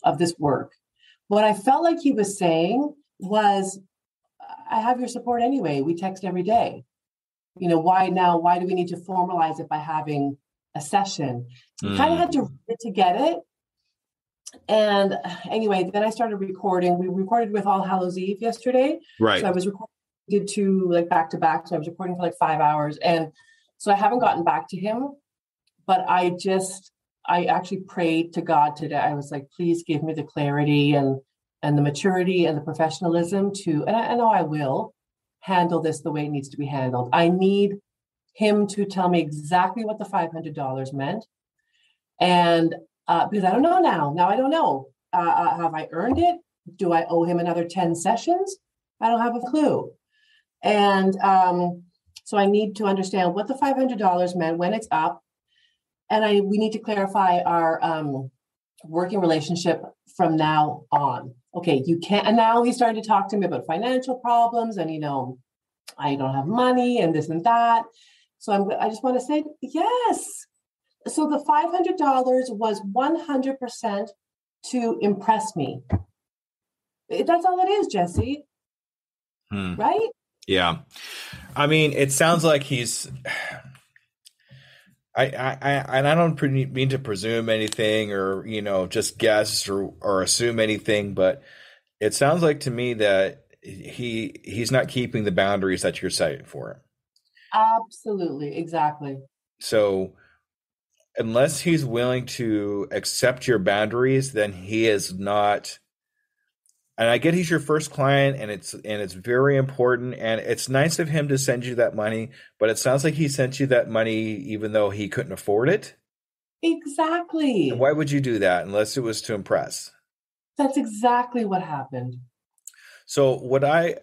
of this work. What I felt like he was saying was, I have your support anyway. We text every day. Why now? Why do we need to formalize it by having a session? You kind of had to read it to get it. And anyway, then I started recording. We recorded with All Hallows Eve yesterday. Right. So I was recording, did two like back to back. So I was recording for like 5 hours. And so I haven't gotten back to him, but I actually prayed to God today. I was like, please give me the clarity and the maturity and the professionalism and I know I will handle this the way it needs to be handled. I need him to tell me exactly what the $500 meant. And because I don't know now. Now I don't know. Have I earned it? Do I owe him another 10 sessions? I don't have a clue. And so I need to understand what the $500 meant, when it's up. And we need to clarify our working relationship from now on. Okay, you can't. And now he's starting to talk to me about financial problems and, I don't have money and this and that. So I just want to say, yes. So the $500 was 100% to impress me. That's all it is, Jesse. Right? Yeah. I mean, it sounds like he's... I don't mean to presume anything or, just guess or assume anything, but it sounds like to me that he's not keeping the boundaries that you're setting for him. Absolutely. Exactly. So unless he's willing to accept your boundaries, then he is not. And I get he's your first client and it's very important. And it's nice of him to send you that money, but it sounds like he sent you that money even though he couldn't afford it. Exactly. And why would you do that unless it was to impress? That's exactly what happened. So what I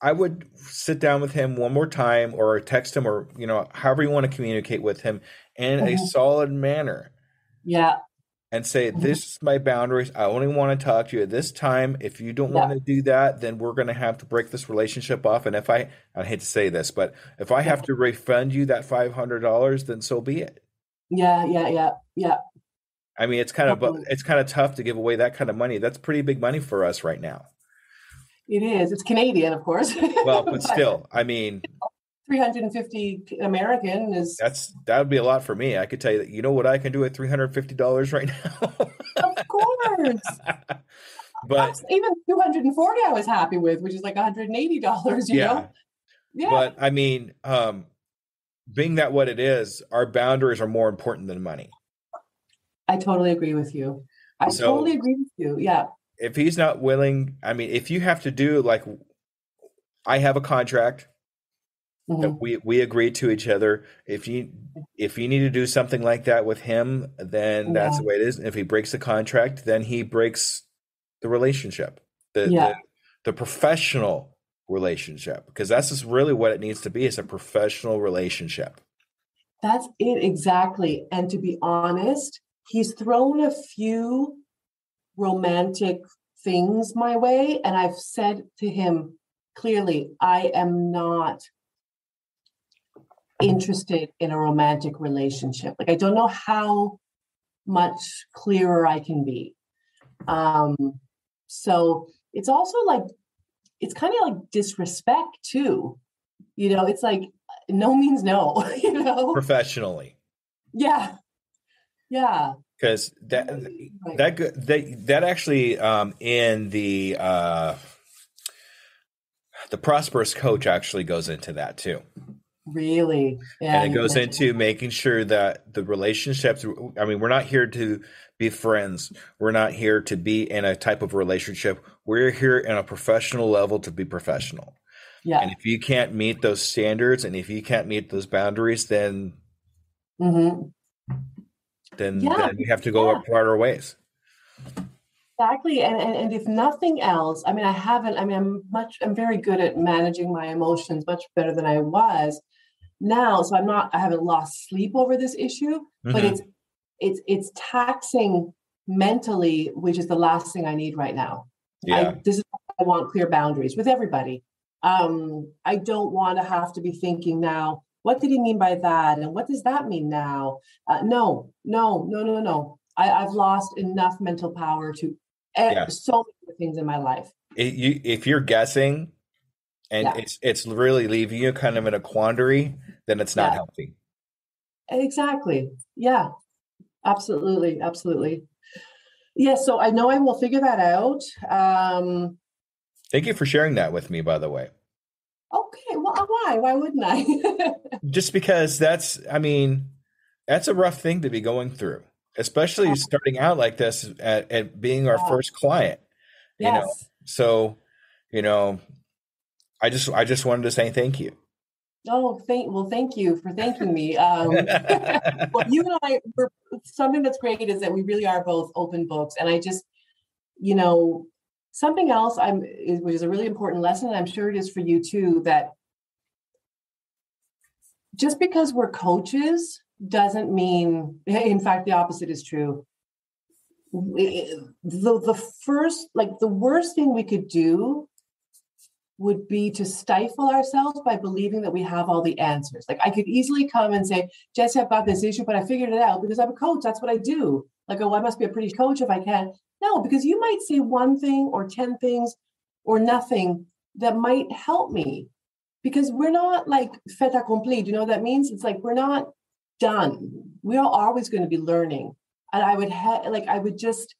would sit down with him one more time or text him or, however you want to communicate with him in a solid manner. Yeah. And say, this is my boundaries. I only want to talk to you at this time. If you don't want to do that, then we're going to have to break this relationship off. And I hate to say this, but if I have to refund you that $500, then so be it. Yeah. I mean, it's kind of tough to give away that kind of money. That's pretty big money for us right now. It is. It's Canadian, of course. Well, but still, I mean, 350 American is... That would be a lot for me. I could tell you that, what I can do at $350 right now? Of course. But even 240 I was happy with, which is like $180, you know? Yeah. But I mean, being that what it is, our boundaries are more important than money. I totally agree with you. Totally agree with you. Yeah. If he's not willing, I mean, if you have to do like, I have a contract that we agreed to each other. If you need to do something like that with him, then that's the way it is. And if he breaks the contract, then he breaks the relationship, the professional relationship, because that's just really what it needs to be. It's a professional relationship. That's it. Exactly. And to be honest, he's thrown a few romantic things my way. And I've said to him clearly, I am not interested in a romantic relationship. Like, I don't know how much clearer I can be. So it's also like, it's kind of like disrespect too. It's like no means no, Professionally. Yeah. Yeah. Because that actually in the Prosperous Coach actually goes into that too. Really? Yeah. And it goes into making sure that the relationships, I mean, we're not here to be friends. We're not here to be in a type of relationship. We're here in a professional level to be professional. Yeah. And if you can't meet those standards and if you can't meet those boundaries, then then we have to go apart our ways. Exactly. And if nothing else, I mean, I'm very good at managing my emotions, much better than I was now. So I haven't lost sleep over this issue, but it's taxing mentally, which is the last thing I need right now. Yeah. I want clear boundaries with everybody. I don't want to have to be thinking now, what did he mean by that? And what does that mean now? No. I've lost enough mental power to so many things in my life. If you're guessing and it's really leaving you kind of in a quandary, then it's not healthy. Exactly. Yeah, absolutely. Absolutely. Yeah. So I know I will figure that out. Thank you for sharing that with me, by the way. Okay. Well, why? Why wouldn't I? Just because that's a rough thing to be going through, especially starting out like this at being our first client, you know? So, I just wanted to say thank you. Oh, thank you for thanking me. Well, you and I, something that's great is that we really are both open books. And I just, something else which is a really important lesson, and I'm sure it is for you too, that just because we're coaches doesn't mean, in fact, the opposite is true. The worst thing we could do would be to stifle ourselves by believing that we have all the answers. Like I could easily come and say, Jesse, I've got this issue, but I figured it out because I'm a coach. That's what I do. Like, oh, I must be a pretty coach if I can. No, because you might say one thing or 10 things or nothing that might help me, because we're not like fait accompli. Do you know what that means? It's like, we're not done. We are always going to be learning. And I would just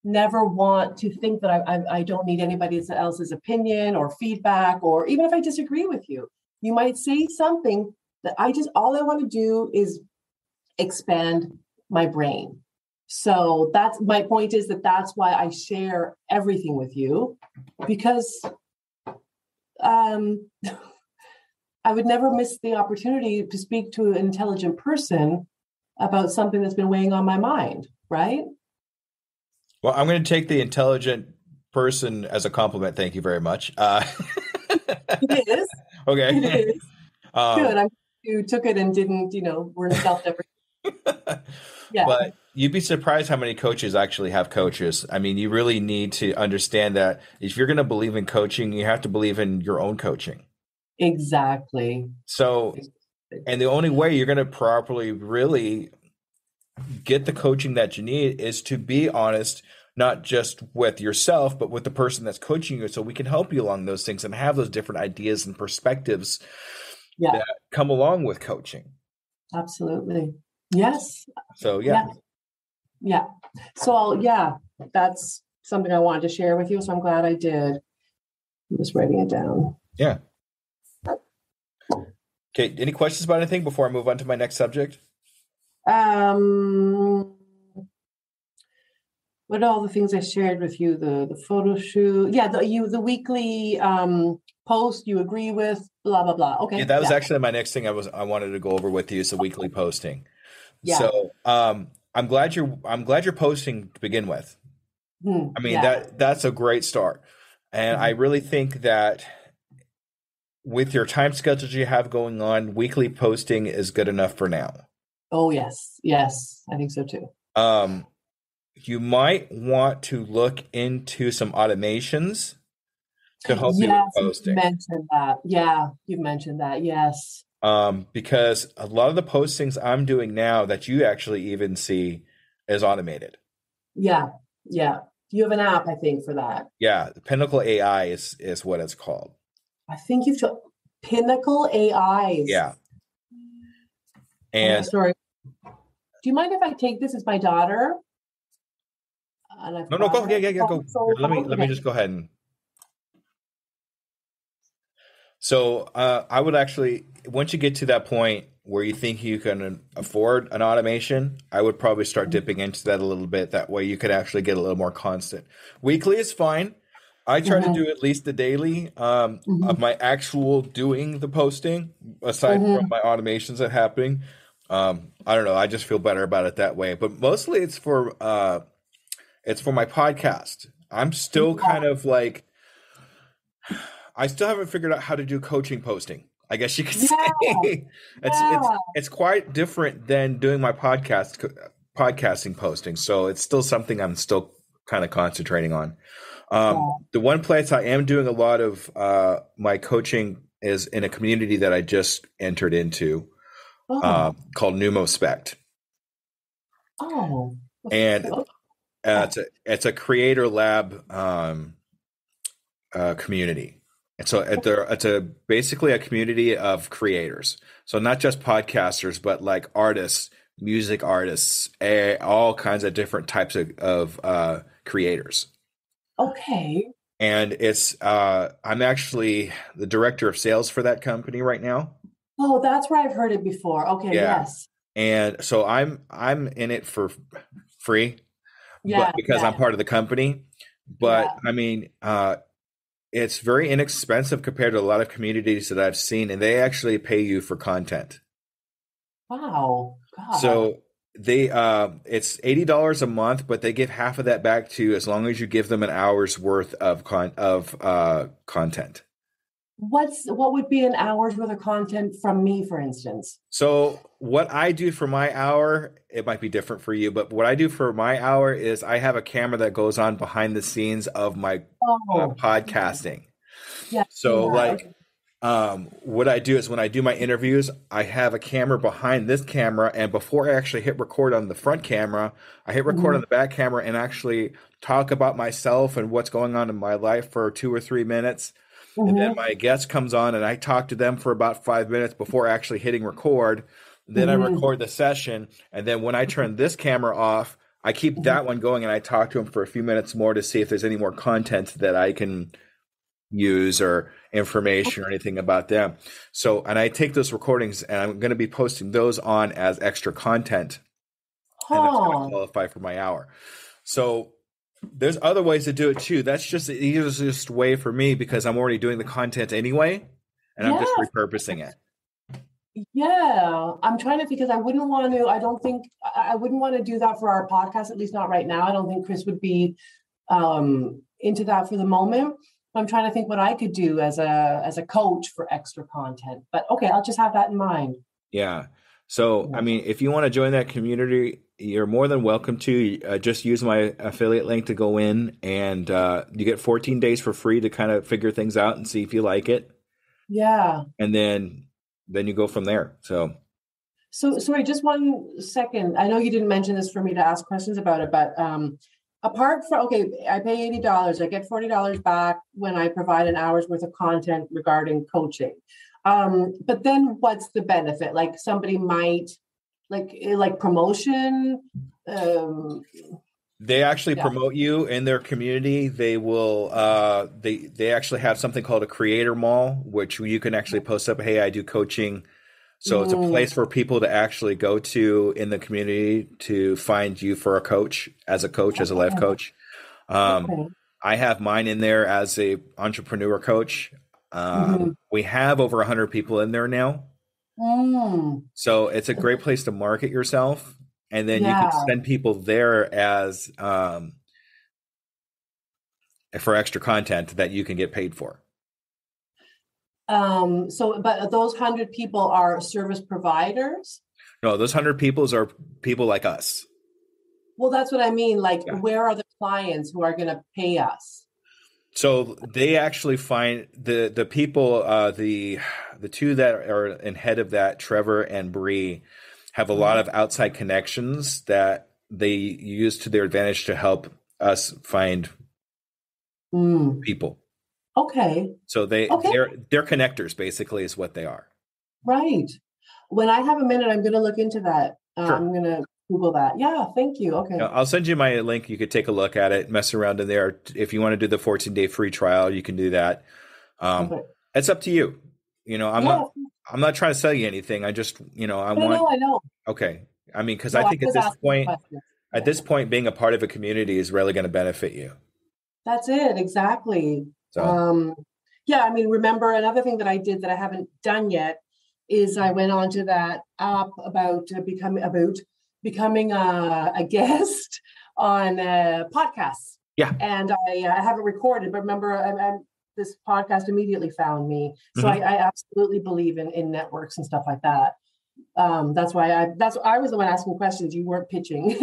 never want to think that I don't need anybody else's opinion or feedback, or even if I disagree with you, you might say something that all I want to do is expand my brain. So that's my point, is that's why I share everything with you, because I would never miss the opportunity to speak to an intelligent person about something that's been weighing on my mind, right? Well, I'm going to take the intelligent person as a compliment. Thank you very much. It is. Okay. It is. Good. You took it and didn't, we're self-deprecating. Yeah. But you'd be surprised how many coaches actually have coaches. I mean, you really need to understand that if you're going to believe in coaching, you have to believe in your own coaching. Exactly. So, and the only way you're going to properly really get the coaching that you need is to be honest, not just with yourself, but with the person that's coaching you, so we can help you along those things and have those different ideas and perspectives that come along with coaching. Absolutely. Yes. So, Yeah. So, that's something I wanted to share with you. So I'm glad I did. I'm just writing it down. Yeah. Okay. Any questions about anything before I move on to my next subject? What are all the things I shared with you? The photo shoot. Yeah. The weekly post you agree with, blah, blah, blah. Okay. Yeah, that was actually my next thing I wanted to go over with you, is the weekly posting. Yeah. So I'm glad you're posting to begin with. I mean, that's a great start. And I really think that with your time schedules you have going on, weekly posting is good enough for now. Oh, yes. Yes, I think so too. You might want to look into some automations to help you with posting. You've mentioned that. Yeah, you've mentioned that. Yes. Because a lot of the postings I'm doing now that you actually even see is automated. Yeah. Yeah. You have an app, I think, for that. Yeah. The Pinnacle AI is what it's called. I think you've Pinnacle AI. Yeah. And sorry. Do you mind if I take this as my daughter? No, go. Yeah, go. Let me just go ahead and. So I would actually, once you get to that point where you think you can afford an automation, I would probably start dipping into that a little bit. That way you could actually get a little more constant. Weekly is fine. I try to do at least the daily of my actual doing the posting, aside from my automations that happening. I don't know. I just feel better about it that way. But mostly it's for my podcast. I'm still kind of like, I still haven't figured out how to do coaching posting, I guess you could say. It's quite different than doing my podcasting posting. So it's still something I'm still kind of concentrating on. The one place I am doing a lot of my coaching is in a community that I just entered into called NumoSpec. Oh, And it's a creator lab community. And so it's basically a community of creators. So not just podcasters, but like artists, music artists, all kinds of different types of creators. Okay. And I'm actually the director of sales for that company right now. Oh, that's where I've heard it before. Okay, Yeah. yes. And so I'm in it for free, but because I'm part of the company. But I mean, it's very inexpensive compared to a lot of communities that I've seen, and they actually pay you for content. Wow. God. So it's $80 a month, but they give half of that back to you as long as you give them an hour's worth of content. What would be an hour's worth of content from me, for instance? So what I do for my hour, it might be different for you, but what I do for my hour is I have a camera that goes on behind the scenes of my podcasting. Yeah. So what I do is when I do my interviews, I have a camera behind this camera, and before I actually hit record on the front camera, I hit record on the back camera and actually talk about myself and what's going on in my life for 2 or 3 minutes. And then my guest comes on and I talk to them for about 5 minutes before actually hitting record. Then I record the session. And then when I turn this camera off, I keep that one going and I talk to them for a few minutes more to see if there's any more content that I can use or information or anything about them. So, and I take those recordings and I'm going to be posting those on as extra content. And that's going to qualify for my hour. So there's other ways to do it too. That's just the easiest way for me because I'm already doing the content anyway, and I'm just repurposing it. Yeah, I'm trying to, because I wouldn't want to do that for our podcast, at least not right now. I don't think Chris would be into that for the moment. I'm trying to think what I could do as a coach for extra content. But okay, I'll just have that in mind. Yeah. So, I mean, if you want to join that community, you're more than welcome to. Just use my affiliate link to go in, and you get 14 days for free to kind of figure things out and see if you like it. Yeah. And then you go from there. So sorry, just 1 second. I know you didn't mention this for me to ask questions about it, but apart from, I pay $80. I get $40 back when I provide an hour's worth of content regarding coaching. But then what's the benefit? Like somebody might like promotion. They actually promote you in their community. They will, they actually have something called a creator mall, which you can actually post up, hey, I do coaching. So it's a place for people to actually go to in the community to find you for a coach, as a life coach. I have mine in there as a entrepreneur coach. We have over 100 people in there now. So it's a great place to market yourself. And then you can send people there as for extra content that you can get paid for. But those 100 people are service providers? No, those 100 people are people like us. Well, that's what I mean. Where are the clients who are going to pay us? So they actually find the people, the two that are in head of that, Trevor and Bree, have a lot of outside connections that they use to their advantage to help us find people. Okay. So they're connectors, basically, is what they are. Right. When I have a minute, I'm going to look into that. Sure. I'm going to Google that. Yeah, thank you. Okay. I'll send you my link. You could take a look at it, mess around in there. If you want to do the 14-day free trial, you can do that. It's up to you. I'm not trying to sell you anything. I just, I know. Okay. I mean, because I think at this point, being a part of a community is really going to benefit you. That's it. Exactly. So. Remember another thing that I did that I haven't done yet is I went on to that app about becoming a guest on podcasts. Yeah. And I haven't recorded, but remember, this podcast immediately found me. So I absolutely believe in networks and stuff like that. That's why I was the one asking questions. You weren't pitching.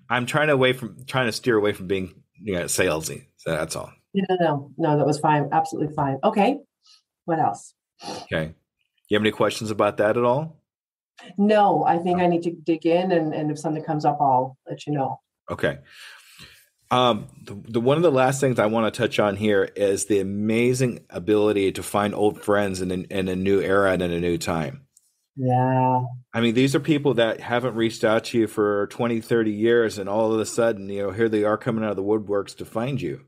I'm trying to steer away from being salesy. So that's all. No, that was fine. Absolutely fine. Okay. What else? Okay. You have any questions about that at all? No, I think I need to dig in, and if something comes up, I'll let you know. Okay. The one of the last things I want to touch on here is the amazing ability to find old friends in a new era and in a new time. Yeah. I mean, these are people that haven't reached out to you for 20, 30 years, and all of a sudden, here they are coming out of the woodworks to find you.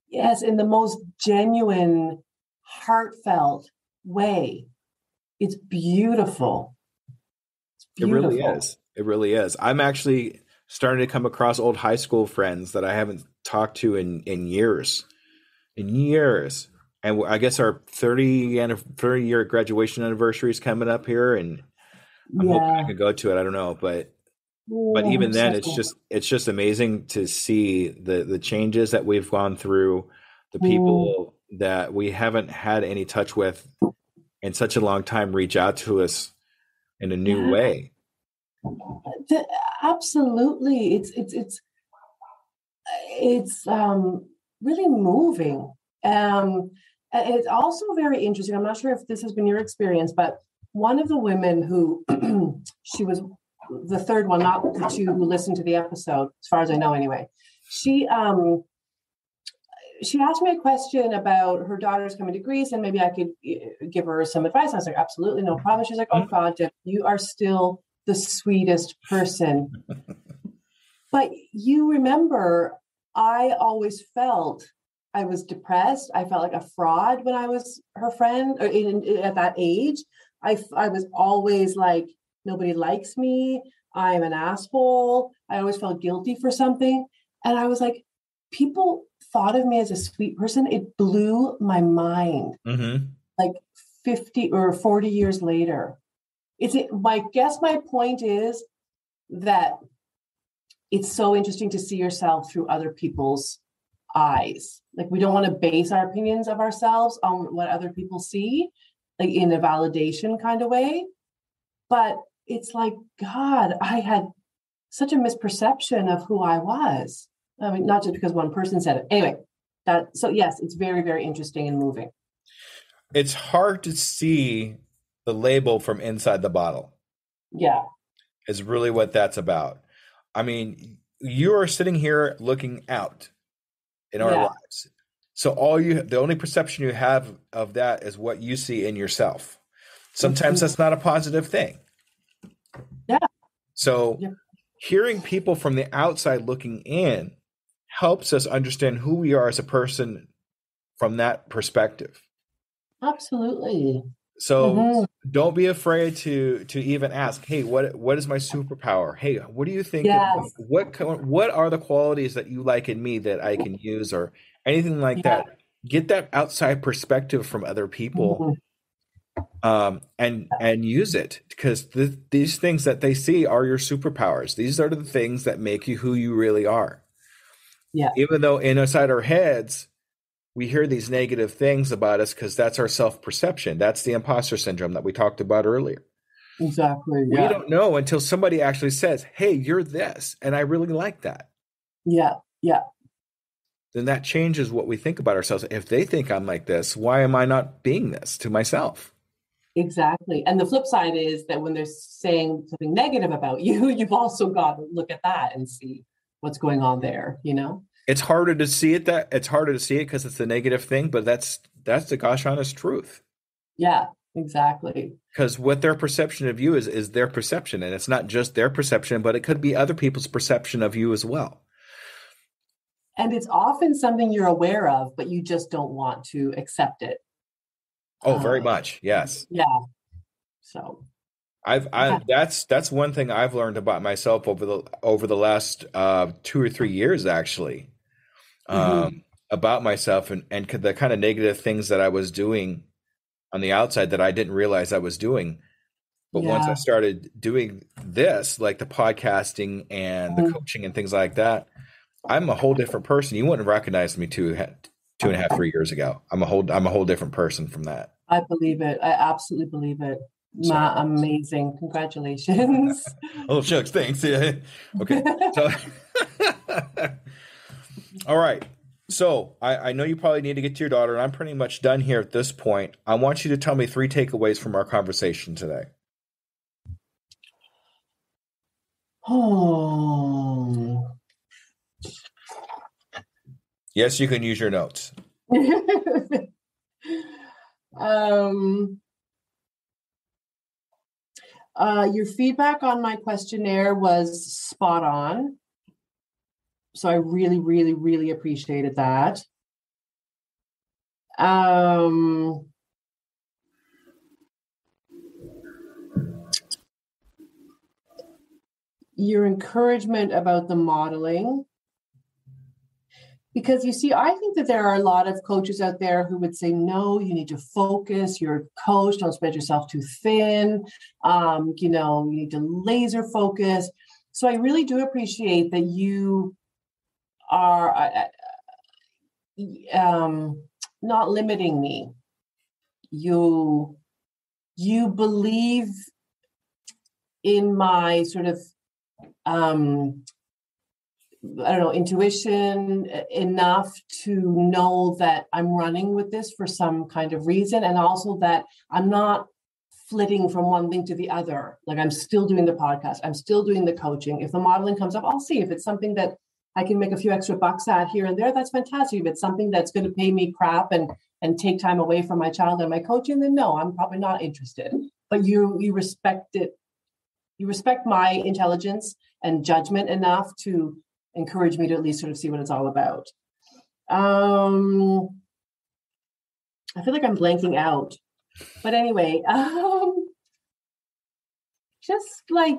Yes, in the most genuine, heartfelt way. It's beautiful. It's beautiful. It really is. It really is. I'm actually starting to come across old high school friends that I haven't talked to in years. And I guess our 30-year graduation anniversary is coming up here, and I'm hoping I can go to it. I don't know, but even then, it's just amazing to see the changes that we've gone through, the people that we haven't had any touch with in such a long time reach out to us in a new way. Absolutely, it's really moving. It's also very interesting. I'm not sure if this has been your experience, but one of the women who she was the third one, not the two who listened to the episode, as far as I know, anyway. She asked me a question about her daughter's coming to Greece, and maybe I could give her some advice. I was like, absolutely, no problem. She's like, oh God, Deb, you are still the sweetest person. But you remember, I always felt I was depressed. I felt like a fraud when I was her friend, or at that age. I was always like, nobody likes me. I'm an asshole. I always felt guilty for something. And I was like, people thought of me as a sweet person. It blew my mind. Like 50 or 40 years later. My point is that it's so interesting to see yourself through other people's eyes. Like, we don't want to base our opinions of ourselves on what other people see, like in a validation kind of way. But it's like, God, I had such a misperception of who I was. I mean, not just because one person said it. Anyway, so yes, it's very, very interesting and moving. It's hard to see the label from inside the bottle. Yeah. Is really what that's about. I mean, you are sitting here looking out in our lives. So the only perception you have of that is what you see in yourself. Sometimes that's not a positive thing. Yeah. So hearing people from the outside looking in helps us understand who we are as a person from that perspective. Absolutely. So don't be afraid to even ask, hey, what is my superpower? Hey, what do you think? Yes. What are the qualities that you like in me that I can use, or anything like that? Get that outside perspective from other people, and use it, because these things that they see are your superpowers. These are the things that make you who you really are. Yeah. Even though inside our heads, we hear these negative things about us, because that's our self-perception. That's the imposter syndrome that we talked about earlier. Exactly. We don't know until somebody actually says, hey, you're this, and I really like that. Yeah. Yeah. Then that changes what we think about ourselves. If they think I'm like this, why am I not being this to myself? Exactly. And the flip side is that when they're saying something negative about you, you've also got to look at that and see what's going on there, It's harder to see it because it's a negative thing, but that's the gosh honest truth. Yeah, exactly. Because what their perception of you is their perception, and it's not just their perception, but it could be other people's perception of you as well. And it's often something you're aware of, but you just don't want to accept it. Oh, very much. Yes. Yeah. So that's one thing I've learned about myself over the last 2 or 3 years, actually. About myself and the kind of negative things that I was doing on the outside that I didn't realize I was doing. But once I started doing this, like the podcasting and the coaching and things like that, I'm a whole different person. You wouldn't recognize me 2.5, 3 years ago. I'm a whole different person from that. I believe it. I absolutely believe it. Amazing. Congratulations. Oh, shucks. Thanks. Yeah. Okay. So, all right. So I know you probably need to get to your daughter, and I'm pretty much done here at this point. I want you to tell me 3 takeaways from our conversation today. Oh. Yes, you can use your notes. Your feedback on my questionnaire was spot on. So I really, really, really appreciated that. Your encouragement about the modeling. Because you see, I think that there are a lot of coaches out there who would say, no, you need to focus, you're a coach, don't spread yourself too thin, you need to laser focus. So I really do appreciate that you are not limiting me. You believe in my sort of intuition enough to know that I'm running with this for some kind of reason, and also that I'm not flitting from one thing to the other. Like, I'm still doing the podcast, I'm still doing the coaching. If the modeling comes up, I'll see. If it's something that I can make a few extra bucks at here and there, that's fantastic. If it's something that's going to pay me crap and take time away from my child and my coaching, then no, I'm probably not interested. But you respect it. You respect my intelligence and judgment enough to encourage me to at least sort of see what it's all about. I feel like I'm blanking out. But anyway, just like,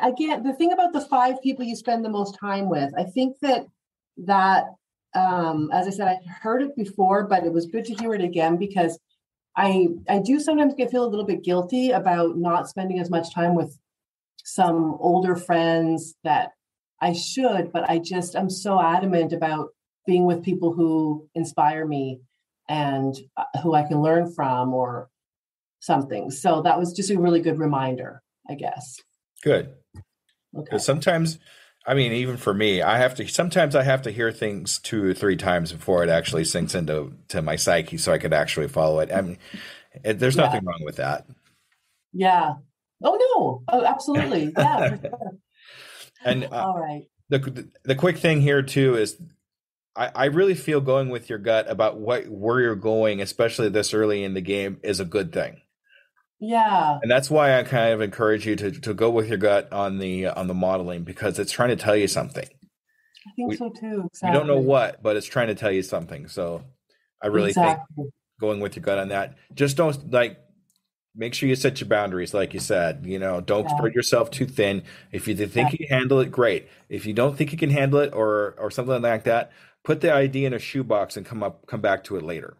again, the thing about the 5 people you spend the most time with, I think that as I said, I heard it before, but it was good to hear it again, because I do sometimes feel a little bit guilty about not spending as much time with some older friends that I should, but I'm so adamant about being with people who inspire me and who I can learn from or something. So that was just a really good reminder, I guess. Good. Okay. Because sometimes, I mean, even for me, sometimes I have to hear things 2 or 3 times before it actually sinks into my psyche so I could actually follow it. I mean, there's nothing wrong with that. Yeah. Oh, no. Oh, absolutely. Yeah. For sure. And all right. The quick thing here too is I really feel going with your gut about where you're going, especially this early in the game, is a good thing. Yeah. And that's why I kind of encourage you to go with your gut on the modeling, because it's trying to tell you something. I think so too. Exactly. We don't know what, but it's trying to tell you something. So I really think going with your gut on that. Just don't make sure you set your boundaries, like you said. Don't spread yourself too thin. If you think you can handle it, great. If you don't think you can handle it or something like that, put the idea in a shoebox and come back to it later.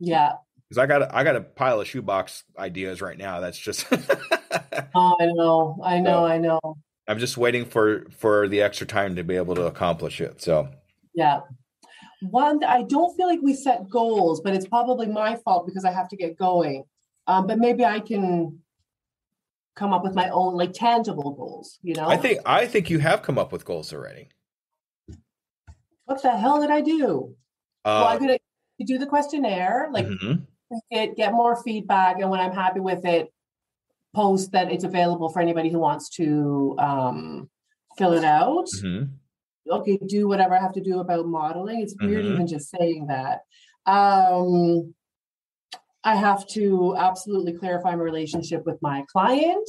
Yeah. Because I got a pile of shoebox ideas right now. That's just Oh, I know. I'm just waiting for the extra time to be able to accomplish it. So yeah. I don't feel like we set goals, but it's probably my fault because I have to get going. But maybe I can come up with my own tangible goals, I think you have come up with goals already. What the hell did I do? Well, I'm going to do the questionnaire, get more feedback. And when I'm happy with it, post that it's available for anybody who wants to fill it out. Mm-hmm. Okay, do whatever I have to do about modeling. It's weird even just saying that. I have to absolutely clarify my relationship with my client.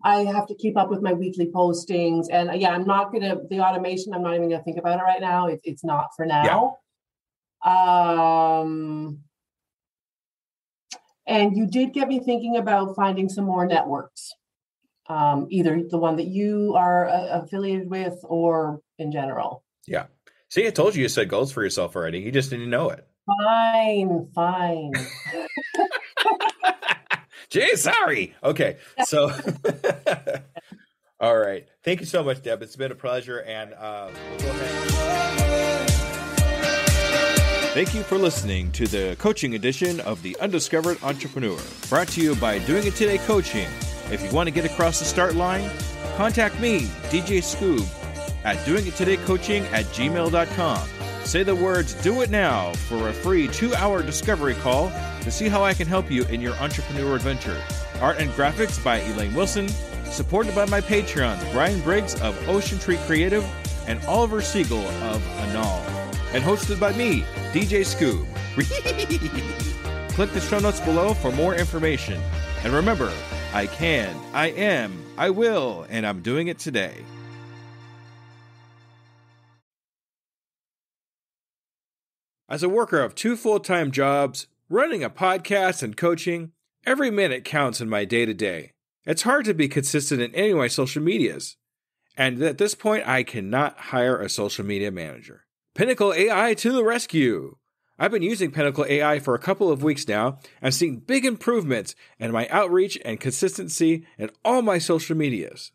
I have to keep up with my weekly postings. And I'm not going to, the automation, I'm not even going to think about it right now. It's not for now. Yeah. And you did get me thinking about finding some more networks, either the one that you are affiliated with or in general. Yeah. See, I told you set goals for yourself already. You just didn't know it. Fine. Gee, sorry. Okay. So, all right. Thank you so much, Deb. It's been a pleasure. And we'll go ahead. Thank you for listening to the coaching edition of The Undiscovered Entrepreneur, brought to you by Doing It Today Coaching. If you want to get across the start line, contact me, DJ Scoob, at doingitoday.coaching@gmail.com. Say the words "do it now" for a free 2-hour discovery call to see how I can help you in your entrepreneurial adventure. Art and graphics by Elaine Wilson, supported by my Patreons Brian Briggs of Ocean Tree Creative and Oliver Siegel of Anal, and hosted by me, DJ Scoob. Click the show notes below for more information. And remember, I can, I am, I will, and I'm doing it today. As a worker of 2 full-time jobs, running a podcast and coaching, every minute counts in my day-to-day. It's hard to be consistent in any of my social medias. And at this point, I cannot hire a social media manager. Pinnacle AI to the rescue! I've been using Pinnacle AI for a couple of weeks now and seeing big improvements in my outreach and consistency in all my social medias.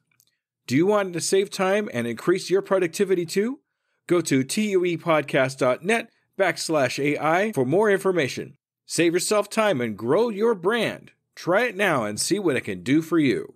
Do you want to save time and increase your productivity too? Go to tuepodcast.net/AI for more information. Save yourself time and grow your brand. Try it now and see what it can do for you.